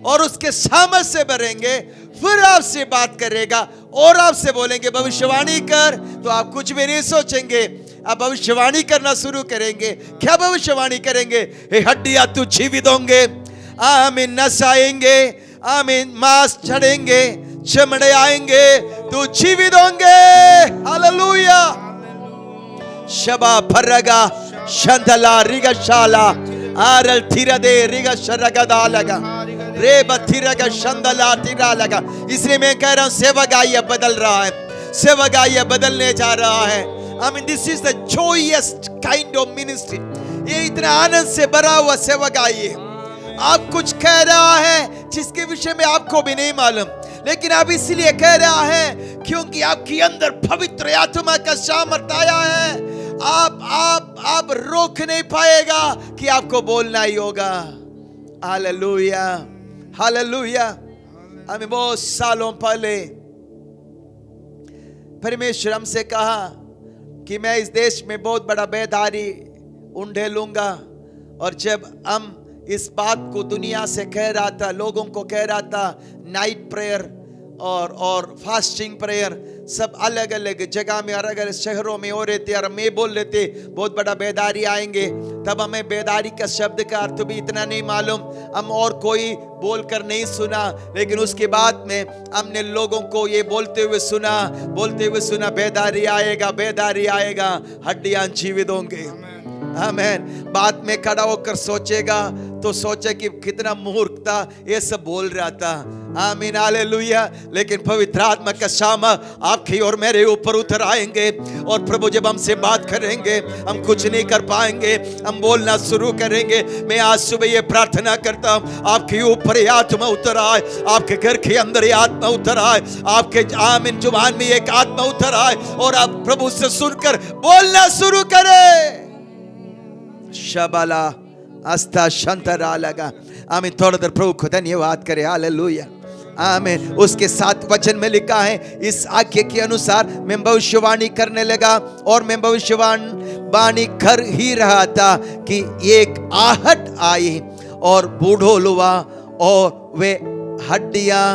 और उसके सामर्थ से भरेंगे, फिर आपसे बात करेगा और आपसे बोलेंगे भविष्यवाणी कर, तो आप कुछ भी नहीं सोचेंगे, आप भविष्यवाणी करना शुरू करेंगे। क्या भविष्यवाणी करेंगे? हे हड्डियां तू जीवित होंगे, आमीन, नस आएंगे, आमीन, मांस चढ़ेंगे, चमड़े आएंगे, तू जीवित होंगे। हालेलुया। शबा फरगा शंदला रिगशाला आरल थिरदे रिगशरगदा लगा रे बथिरगा शंदला तिरा लगा। इसलिए मैं कह रहा हूं सेवकाई बदल रहा है, सेवकाई बदलने जा रहा है। I mean, this is the joyous kind of ministry. ये इतना आनंद से भरा हुआ सेवकाई है। आप कुछ कह रहा है जिसके विषय में आपको भी नहीं मालूम, लेकिन आप इसलिए कह रहा है क्योंकि आपके अंदर पवित्र आत्मा का सामर्थ आया है। आप रोक नहीं पाएगा कि आपको बोलना ही होगा। Hallelujah, hallelujah. हमें बहुत सालों पहले परमेश्वर हमसे कहा कि मैं इस देश में बहुत बड़ा बेदारी उंडेलूंगा। और जब हम इस बात को दुनिया से कह रहा था, लोगों को कह रहा था, नाइट प्रेयर और फास्टिंग प्रेयर सब अलग अलग जगह में, अलग अलग शहरों में हो रहे थे, और मैं बोल रहे थे बहुत बड़ा बेदारी आएंगे। तब हमें बेदारी का शब्द का अर्थ भी इतना नहीं मालूम, हम और कोई बोलकर नहीं सुना। लेकिन उसके बाद में हमने लोगों को ये बोलते हुए सुना, बेदारी आएगा, बेदारी आएगा, हड्डियां जीवित होंगे। आमेन। बाद में खड़ा होकर सोचेगा तो सोचे कि कितना मूर्ख था, ये सब बोल रहा था। आमीन, हालेलुया। लेकिन पवित्र आत्मा का शामा आपकी और मेरे ऊपर उतर आएंगे और प्रभु जब हमसे बात करेंगे, हम कुछ नहीं कर पाएंगे, हम बोलना शुरू करेंगे। मैं आज सुबह ये प्रार्थना करता हूँ, आपके ऊपर ये आत्मा उतर आए, आपके घर के अंदर ये आत्मा उतर आए, आपके आमीन जुबान में एक आत्मा उतर आए और आप प्रभु से सुनकर बोलना शुरू करें। शबाला अस्ता शंतरा लगा। आमीन। थोड़ा देर प्रभु को धन्यवाद करें। हालेलुया। आमीन। उसके 7 वचन में लिखा है, इस आज्ञा के अनुसार मैं भविष्यवाणी करने लगा और मैं भविष्यवाणी कर ही रहा था कि एक आहट आई और बूढ़ो लुआ और वे हड्डियां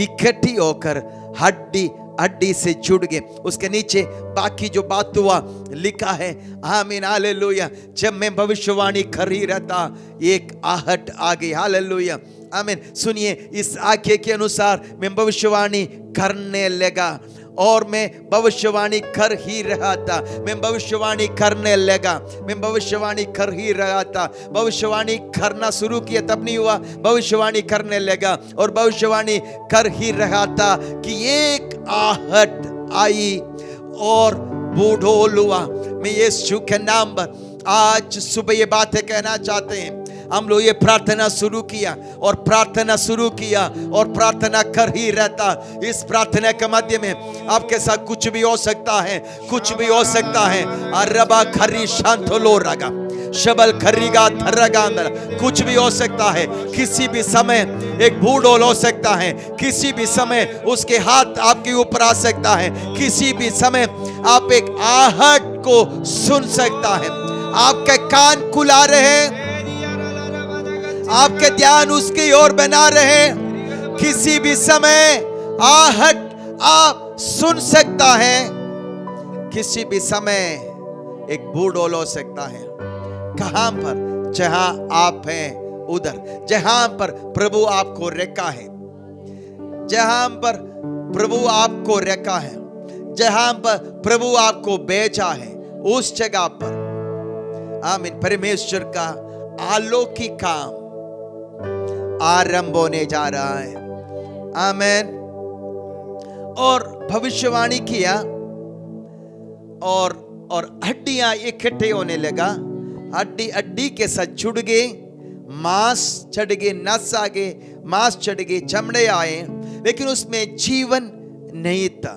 इकट्ठी होकर हड्डी हड्डी से जुड़ गए। उसके नीचे बाकी जो बात हुआ लिखा है। आमीन, हालेलुया। जब मैं भविष्यवाणी कर ही रहा था, एक आहट आ गई। हालेलुया। आमीन। सुनिए, इस आज्ञा के अनुसार मैं भविष्यवाणी करने लगा और मैं भविष्यवाणी कर ही रहा था। मैं भविष्यवाणी करने लगा, मैं भविष्यवाणी कर ही रहा था। भविष्यवाणी करना शुरू किया तब नहीं हुआ, भविष्यवाणी करने लगा और भविष्यवाणी कर ही रहा था कि एक आहट आई और बूढ़ो लुआ। मैं यीशु के नाम पर आज सुबह ये बातें कहना चाहते हैं। हम लोग ये प्रार्थना शुरू किया और प्रार्थना शुरू किया और प्रार्थना कर ही रहता। इस प्रार्थना के माध्यम में आपके साथ कुछ भी हो सकता है, कुछ भी हो सकता है। अरबा खरी शांतलो रगा शबल खरीगा थर्रगा अंदर कुछ भी हो सकता है। किसी भी समय एक बूढ़ोल हो सकता है, किसी भी समय उसके हाथ आपके ऊपर आ सकता है, किसी भी समय आप एक आहट को सुन सकता है। आपके कान खुला रहे, आपके ध्यान उसकी ओर बना रहे, किसी भी समय आहट आप सुन सकता है। किसी भी समय एक बूढ़ोल हो सकता है। कहां पर? जहां आप हैं उधर, जहां पर प्रभु आपको रखा है, जहां पर प्रभु आपको रखा है, जहां पर प्रभु आपको भेजा है, उस जगह पर आमीन परमेश्वर का अलौकिक काम आरंभ होने जा रहा है। आमीन। और भविष्यवाणी किया और हड्डियां इकट्ठे होने लगा, हड्डी हड्डी के साथ जुड़ गए, मांस चढ़ गए, नस आ गए, मांस चढ़ गए, चमड़े आए, लेकिन उसमें जीवन नहीं था।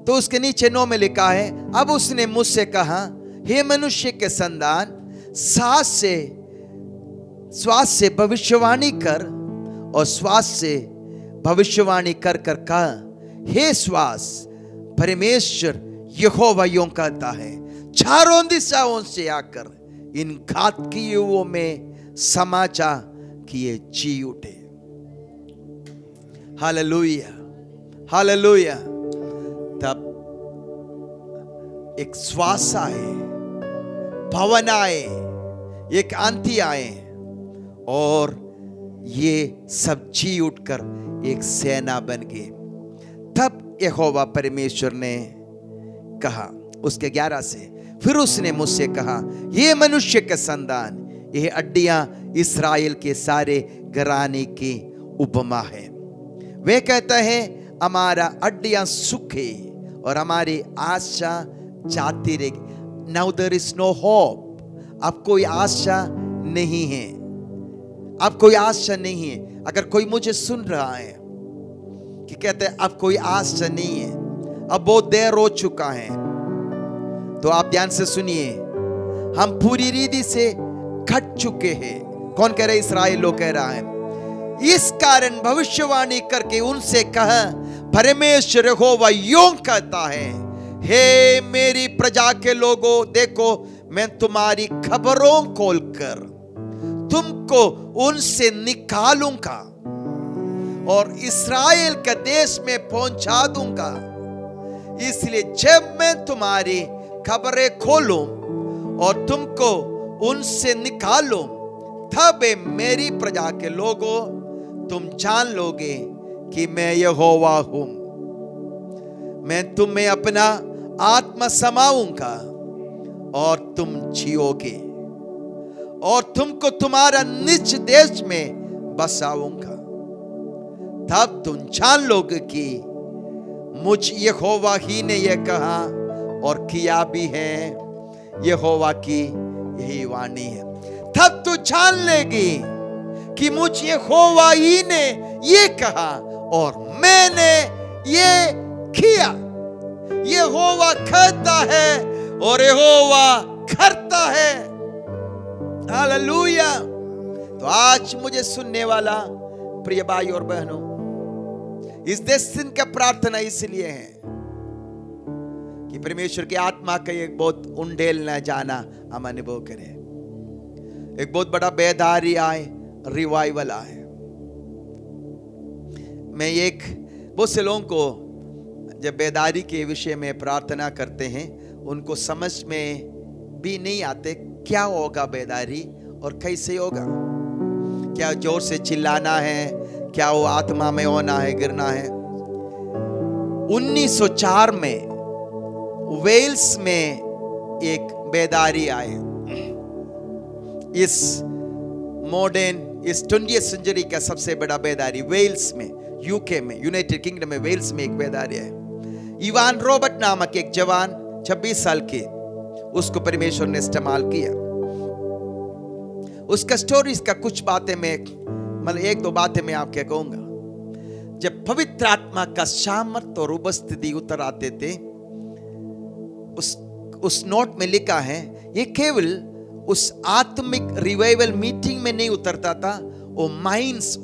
तो उसके नीचे 9 में लिखा है, अब उसने मुझसे कहा, हे मनुष्य के संतान, श्वास से भविष्यवाणी कर और श्वास से भविष्यवाणी कर कर कहा, हे श्वास, परमेश्वर यहोवा यूं कहता है, चारों दिशाओं से आकर इन घातकियों में समाचा कि ये जी उठे। Hallelujah, hallelujah. तब एक श्वास आए, पवन आए, एक आंधी आए और ये सब जी उठकर एक सेना बन गए। तब यहोवा परमेश्वर ने कहा, उसके 11 से, फिर उसने मुझसे कहा, ये मनुष्य के संतान, ये हड्डियां इस्राएल के सारे घराने की उपमा है। वे कहते हैं, हमारा हड्डियां सूखे और हमारी आशा जाती रहेगी। Now there is no hope. अब कोई आशा नहीं है, अब कोई आशा नहीं है। अगर कोई मुझे सुन रहा है कि कहते हैं अब कोई आशा नहीं है, अब बहुत देर हो चुका है, तो आप ध्यान से सुनिए, हम पूरी रीति से कट चुके हैं। कौन कह रहा है? इस्राएल लोग कह रहा है। इस कारण भविष्यवाणी करके उनसे कहा, परमेश्वर यहोवा यूं कहता है, हे मेरी प्रजा के लोगों, देखो मैं तुम्हारी खबरों खोलकर तुमको उनसे निकालूंगा और इस्राएल के देश में पहुंचा दूंगा। इसलिए जब मैं तुम्हारी खबरें खोलूं और तुमको उनसे निकालूं, तब मेरी प्रजा के लोगों तुम जान लोगे कि मैं यहोवा हूं। मैं तुम्हें अपना आत्मा समाऊंगा और तुम जियोगे और तुमको तुम्हारा निज देश में बसाऊंगा। तब तुम जान लोगे कि मुझ यहोवा ही ने यह कहा और किया भी है। यहोवा की यही वाणी है। तब तू जान लेगी कि मुझ यहोवा ही ने ये कहा और मैंने ये किया। यहोवा कहता है और यहोवा करता है। हालेलुया। तो आज मुझे सुनने वाला प्रिय भाई और बहनों, इस 10 दिन का प्रार्थना इसलिए है कि परमेश्वर की आत्मा का एक बहुत उंडेल न जाना हम अनुभव करें। एक बहुत बड़ा बेदारी आए, रिवाइवल आए। मैं एक बहुत से लोगों को जब बेदारी के विषय में प्रार्थना करते हैं उनको समझ में भी नहीं आते क्या होगा बेदारी और कैसे होगा। क्या जोर से चिल्लाना है, क्या वो आत्मा में होना है, गिरना है। 1904 में वेल्स में एक बेदारी आए। इस मॉडर्न, इस 20th सेंचुरी का सबसे बड़ा बेदारी वेल्स में, यूके में, यूनाइटेड किंगडम में वेल्स में एक बेदारी है। इवान रॉबर्ट नामक एक जवान 26 साल के, उसको परमेश्वर ने इस्तेमाल किया। उसका स्टोरी, इसका कुछ बातें मैं मतलब 1-2 बातें मैं आपके कहूंगा। जब पवित्र आत्मा का सामर्थ और उपस्थिति उतर आते थे, उस नोट में लिखा है ये केवल उस आत्मिक रिवाइवल मीटिंग में नहीं उतरता था। वो माइंस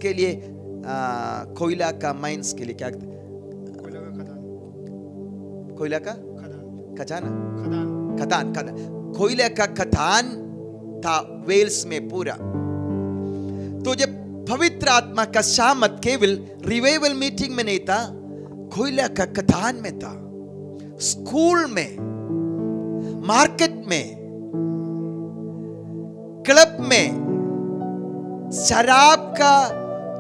के लिए कोयला का, माइंस के लिए क्या, कोयला का खजाना, खदान, कोयले का खदान था वेल्स में पूरा। तो जब पवित्र आत्मा का सामर्थ केवल रिवाइवल मीटिंग में नहीं था, कोयला का खदान में था। स्कूल में, मार्केट में, क्लब में,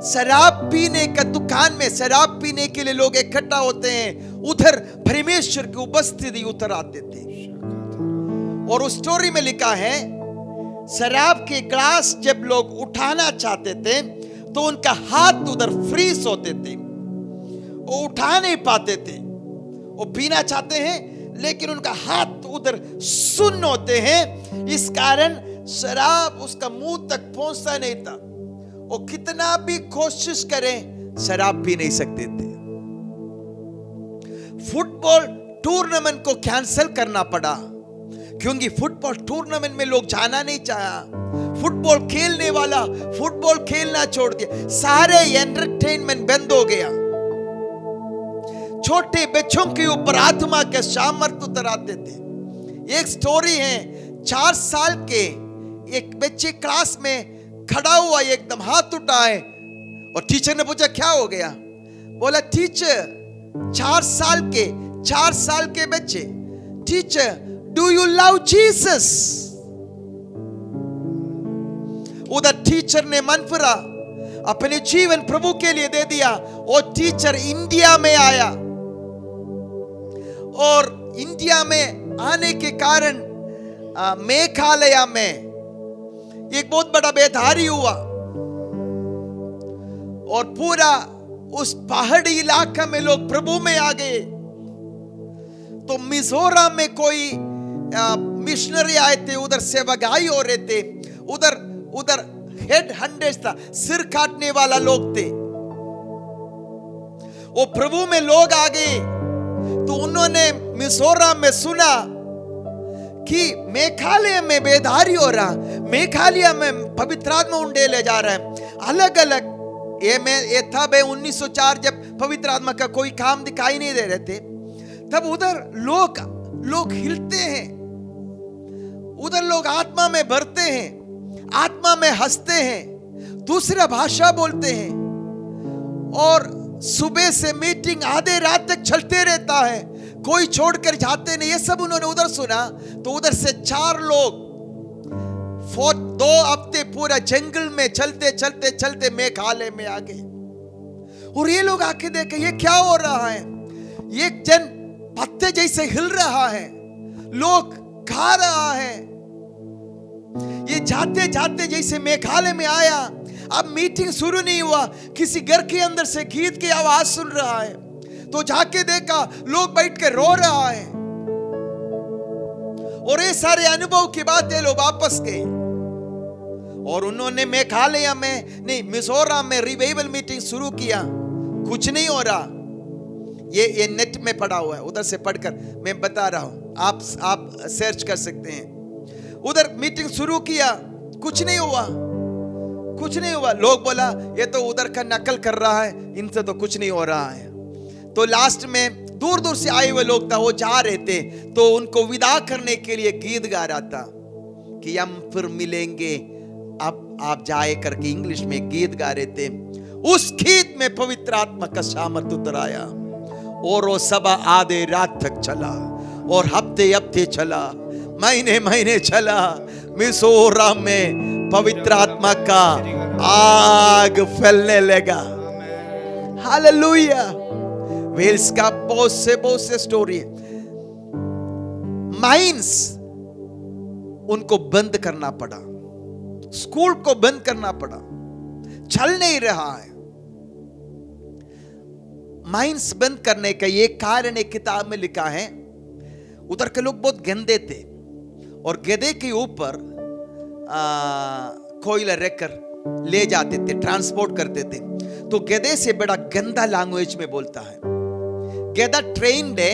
शराब पीने का दुकान में शराब पीने के लिए लोग इकट्ठा होते हैं, उधर परमेश्वर की उपस्थिति उतर आते थे। और उस स्टोरी में लिखा है शराब के ग्लास जब लोग उठाना चाहते थे तो उनका हाथ उधर फ्रीज होते थे, वो उठा नहीं पाते थे। वो पीना चाहते हैं लेकिन उनका हाथ उधर सुन्न होते हैं, इस कारण शराब उसका मुंह तक पहुंचता नहीं था। वो कितना भी कोशिश करें शराब पी नहीं सकते थे। फुटबॉल टूर्नामेंट को कैंसिल करना पड़ा क्योंकि फुटबॉल टूर्नामेंट में लोग जाना नहीं चाहा। फुटबॉल खेलने वाला फुटबॉल खेलना छोड़ दिया, सारे एंटरटेनमेंट बंद हो गया। छोटे बच्चों के ऊपर आत्मा के सामर्थ उतर आते थे। एक स्टोरी है, 4 साल के एक बच्चे क्लास में खड़ा हुआ, एकदम हाथ उठाए और टीचर ने पूछा क्या हो गया। बोला टीचर 4 साल के बच्चे, teacher do you love Jesus. उधर टीचर ने मन फिरा, अपने जीवन प्रभु के लिए दे दिया। और टीचर इंडिया में आया और इंडिया में आने के कारण मेघालय में एक बहुत बड़ा बेदारी हुआ और पूरा उस पहाड़ी इलाका में लोग प्रभु में आ गए। तो मिजोरम में कोई मिशनरी आए थे, उधर सेवकाई हो रहे थे। उधर हेड हंड्रेड था, सिर काटने वाला लोग थे। वो प्रभु में लोग आ गए तो उन्होंने मिजोरम में सुना कि मेघालय में बेदारी हो रहा, मेघालय में पवित्र आत्मा उंडेले जा रहा है। अलग अलग ये था 1904 जब पवित्र आत्मा का कोई काम दिखाई नहीं दे रहे थे, तब उधर लोग हिलते हैं, उधर लोग आत्मा में भरते हैं, आत्मा में हंसते हैं, दूसरा भाषा बोलते हैं। और सुबह से मीटिंग आधे रात तक चलते रहता है, कोई छोड़कर जाते नहीं। ये सब उन्होंने उधर सुना तो उधर से 4 लोग 2 हफ्ते पूरा जंगल में चलते मेघालय में आ गए। और ये लोग आके देखे ये क्या हो रहा है, ये जन पत्ते जैसे हिल रहा है, लोग गा रहा है। ये जाते जाते जैसे मेघालय में आया, अब मीटिंग शुरू नहीं हुआ, किसी घर के अंदर से गीत की आवाज सुन रहा है, तो जाके देखा लोग बैठ के रो रहा है। और ये सारे अनुभव के बाद ये लोग वापस गए और उन्होंने मेघालय में नहीं, मिजोरम में रिवाइवल मीटिंग शुरू किया। कुछ नहीं हो रहा, ये नेट में पड़ा हुआ है, उधर से पढ़कर मैं बता रहा हूं, आप सर्च कर सकते हैं। उधर मीटिंग शुरू किया, कुछ नहीं हुआ, कुछ नहीं हुआ। लोग बोला ये तो उधर का नकल कर रहा है, इनसे तो कुछ नहीं हो रहा है। तो लास्ट में दूर दूर से आए हुए लोग था, वो जा रहे थे, तो उनको विदा करने के लिए गीत गा रहा था कि हम फिर मिलेंगे, अब आप जाए करके इंग्लिश में गीत गा रहे थे। उस गीत में पवित्र आत्मा का सामर्थ उतर आया और वो सभा आधे रात तक चला और हफ्ते हफ्ते चला, महीने महीने चला। मिजोरम में पवित्र आत्मा का आग फैलने लगा। हालेलुया। वेल्स का बहुत से स्टोरी है। माइंस उनको बंद करना पड़ा, स्कूल को बंद करना पड़ा, चल नहीं रहा है। माइंस बंद करने का ये कारण एक किताब में लिखा है। उधर के लोग बहुत गंदे थे और गधे के ऊपर कोयला रखकर ले जाते थे, ट्रांसपोर्ट करते थे। तो गधे से बड़ा गंदा लैंग्वेज में बोलता है। गधा ट्रेन्ड है,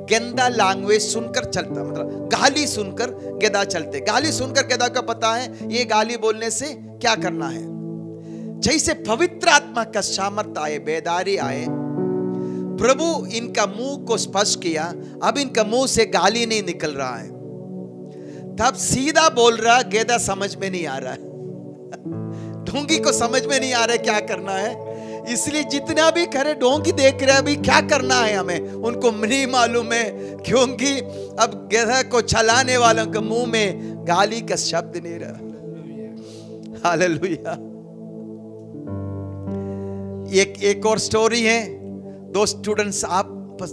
गंदा लैंग्वेज सुनकर चलता, मतलब गाली सुनकर गधा चलते। गाली सुनकर गधा को पता है ये गाली बोलने से क्या करना है। जैसे पवित्र आत्मा का सामर्थ आए, बेदारी आए, प्रभु इनका मुंह को स्पर्श किया, अब इनका मुंह से गाली नहीं निकल रहा है। तब सीधा बोल रहा, गधा समझ में नहीं आ रहा है, ढोंगी को समझ में नहीं आ रहा है क्या करना है। इसलिए जितना भी करे, ढोंगी देख रहे अभी क्या करना है हमें, उनको नहीं मालूम है, क्योंकि अब गधा को चलाने वालों के मुंह में गाली का शब्द नहीं रहा। हालेलुया। एक और स्टोरी है। दो स्टूडेंट्स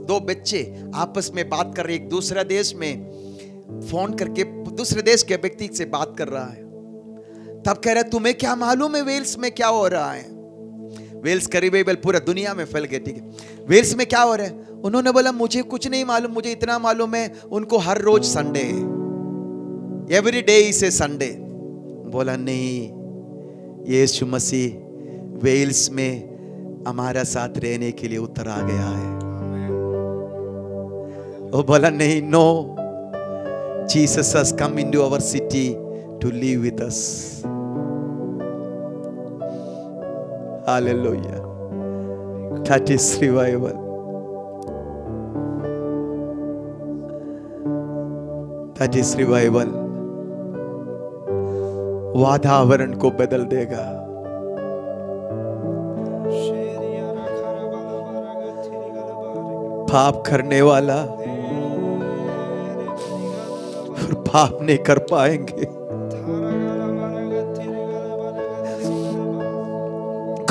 दो बच्चे आपस में बात कर रहे, एक दूसरा देश में फोन करके दूसरे देश के व्यक्ति से बात कर रहा है। तब कह रहा है तुम्हें क्या मालूम है वेल्स में क्या हो रहा है। वेल्स का रिवाइवल पूरा दुनिया में फैल गया, ठीक है। वेल्स में क्या हो रहा है? उन्होंने बोला मुझे कुछ नहीं मालूम, मुझे इतना मालूम है उनको हर रोज संडे है, every day is a Sunday. बोला नहीं, यीशु मसीह वेल्स में हमारा साथ रहने के लिए उतर आ गया है। वो बोला नहीं, no, Jesus has come into our city to live with us. Hallelujah. That is revival. That is revival. वातावरण को बदल देगा। पाप करने वाला फिर पाप नहीं कर पाएंगे।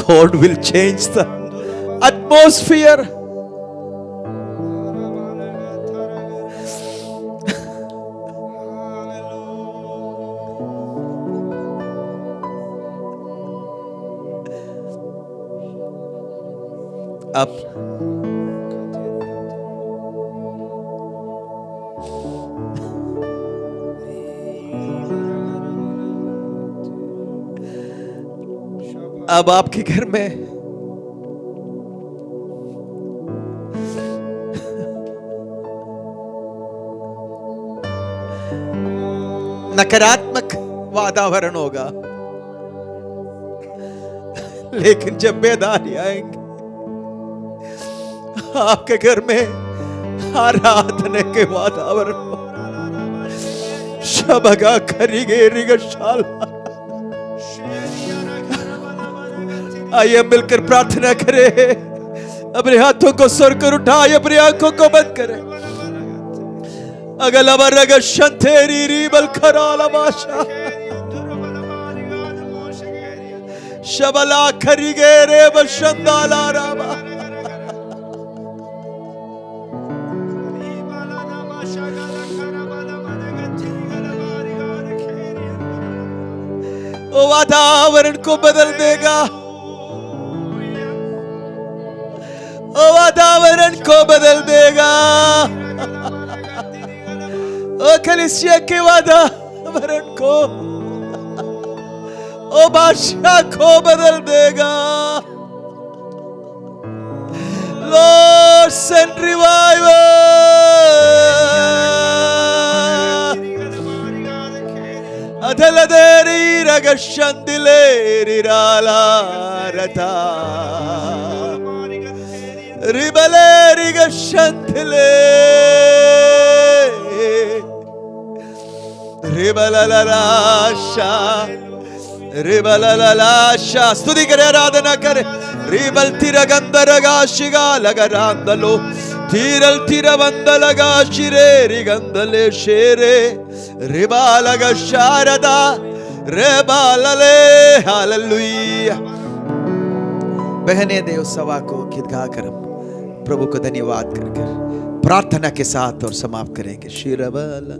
God will change the atmosphere. अब आपके घर में नकारात्मक वातावरण होगा, लेकिन जब बेदारी आएंगे आपके घर में आराधना के वातावरण हो। शबगा खरीगे रिगशाला। आइए मिलकर प्रार्थना करें। अपने हाथों को सर कर उठाए, अपनी आंखों को बंद करें। अगल अमरग शंतेरी रीबल खराला माशा शबला खरीगे रे बशंदाला रामा। वातावरण को बदल देगा, ओ वातावरण को बदल देगा, ओ कलीसिया के वातावरण को, ओ बादशाह को बदल देगा। Lord, send revival. Adaladeri ragashandileri ralarata, ribaleri gashantile, ribalalasha, ribalalasha. स्तुति करे, आराधना करे। रिबल तिरगंधरगा शिगा लगरांदलो, तिरल तिरवंदलगा शिरे रिगंदले शेरे, रिबालगा शारदा रेबालले। हालेलुया। बहने देव सभा को गीत गाकर प्रभु को धन्यवाद कर प्रार्थना के साथ और समाप्त करेंगे। शिरबाला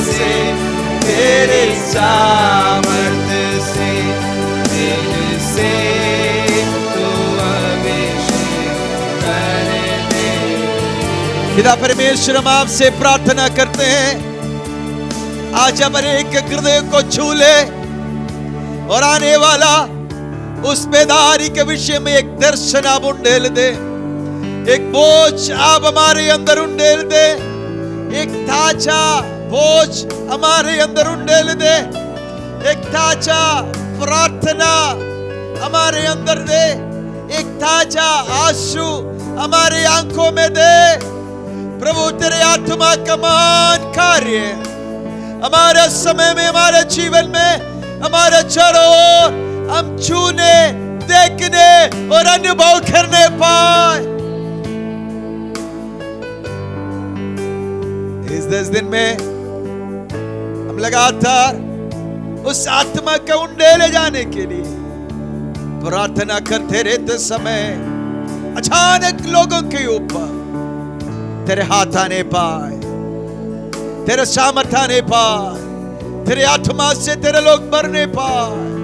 से तेरे सामर्थ से दिल से तू अभिषेक कर दे। पिता परमेश्वर हम आपसे प्रार्थना करते हैं आज हमारे एक हृदय को छू ले और आने वाला उस बेदारी के विषय में एक दर्शन आप उंडेल दे, एक बोझ आप हमारे अंदर उंडेल दे, एक ताजा बोझ हमारे अंदर उंडेल दे, एक ताजा प्रार्थना हमारे अंदर दे, एक ताजा आंसू हमारे आंखों में दे। प्रभु तेरे आत्मा का महान कार्य हमारे समय में, हमारे जीवन में, हमारे चारों ओर हम छूने, देखने और अनुभव करने पाए। इस 10 दिन में हम लगातार उस आत्मा के उंडेले जाने के लिए प्रार्थना करते रहते समय अचानक लोगों के ऊपर तेरे हाथ आने पाए, तेरे सामर्थ्य आने पाए, तेरे आत्मा से तेरे लोग भरने पाए।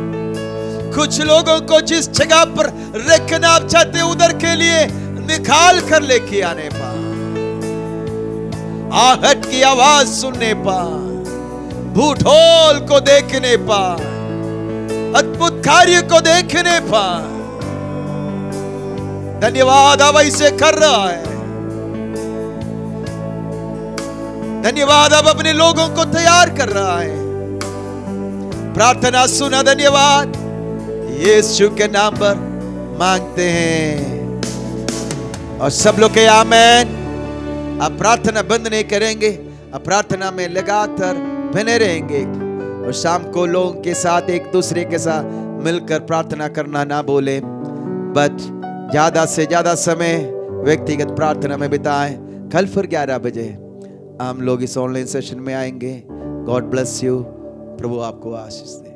कुछ लोगों को जिस जगह पर रखना आप चाहते उधर के लिए निकाल कर लेके आने पाए, आहट की आवाज सुनने पाए, भूठोल को देखने पाए, अद्भुत कार्य को देखने पाए। धन्यवाद अब ऐसे कर रहा है। धन्यवाद अब अपने लोगों को तैयार कर रहा है। प्रार्थना सुना, धन्यवाद यीशु के नाम पर मांगते हैं और सब लोग के आमीन। आप प्रार्थना बंद नहीं करेंगे, आप प्रार्थना में लगातार बने रहेंगे और शाम को लोगों के साथ एक दूसरे के साथ मिलकर प्रार्थना करना ना भूलें, बट ज्यादा से ज्यादा समय व्यक्तिगत प्रार्थना में बिताएं। कल फिर 11 बजे हम लोग इस ऑनलाइन सेशन में आएंगे। God bless you. प्रभु आपको आशीष दे।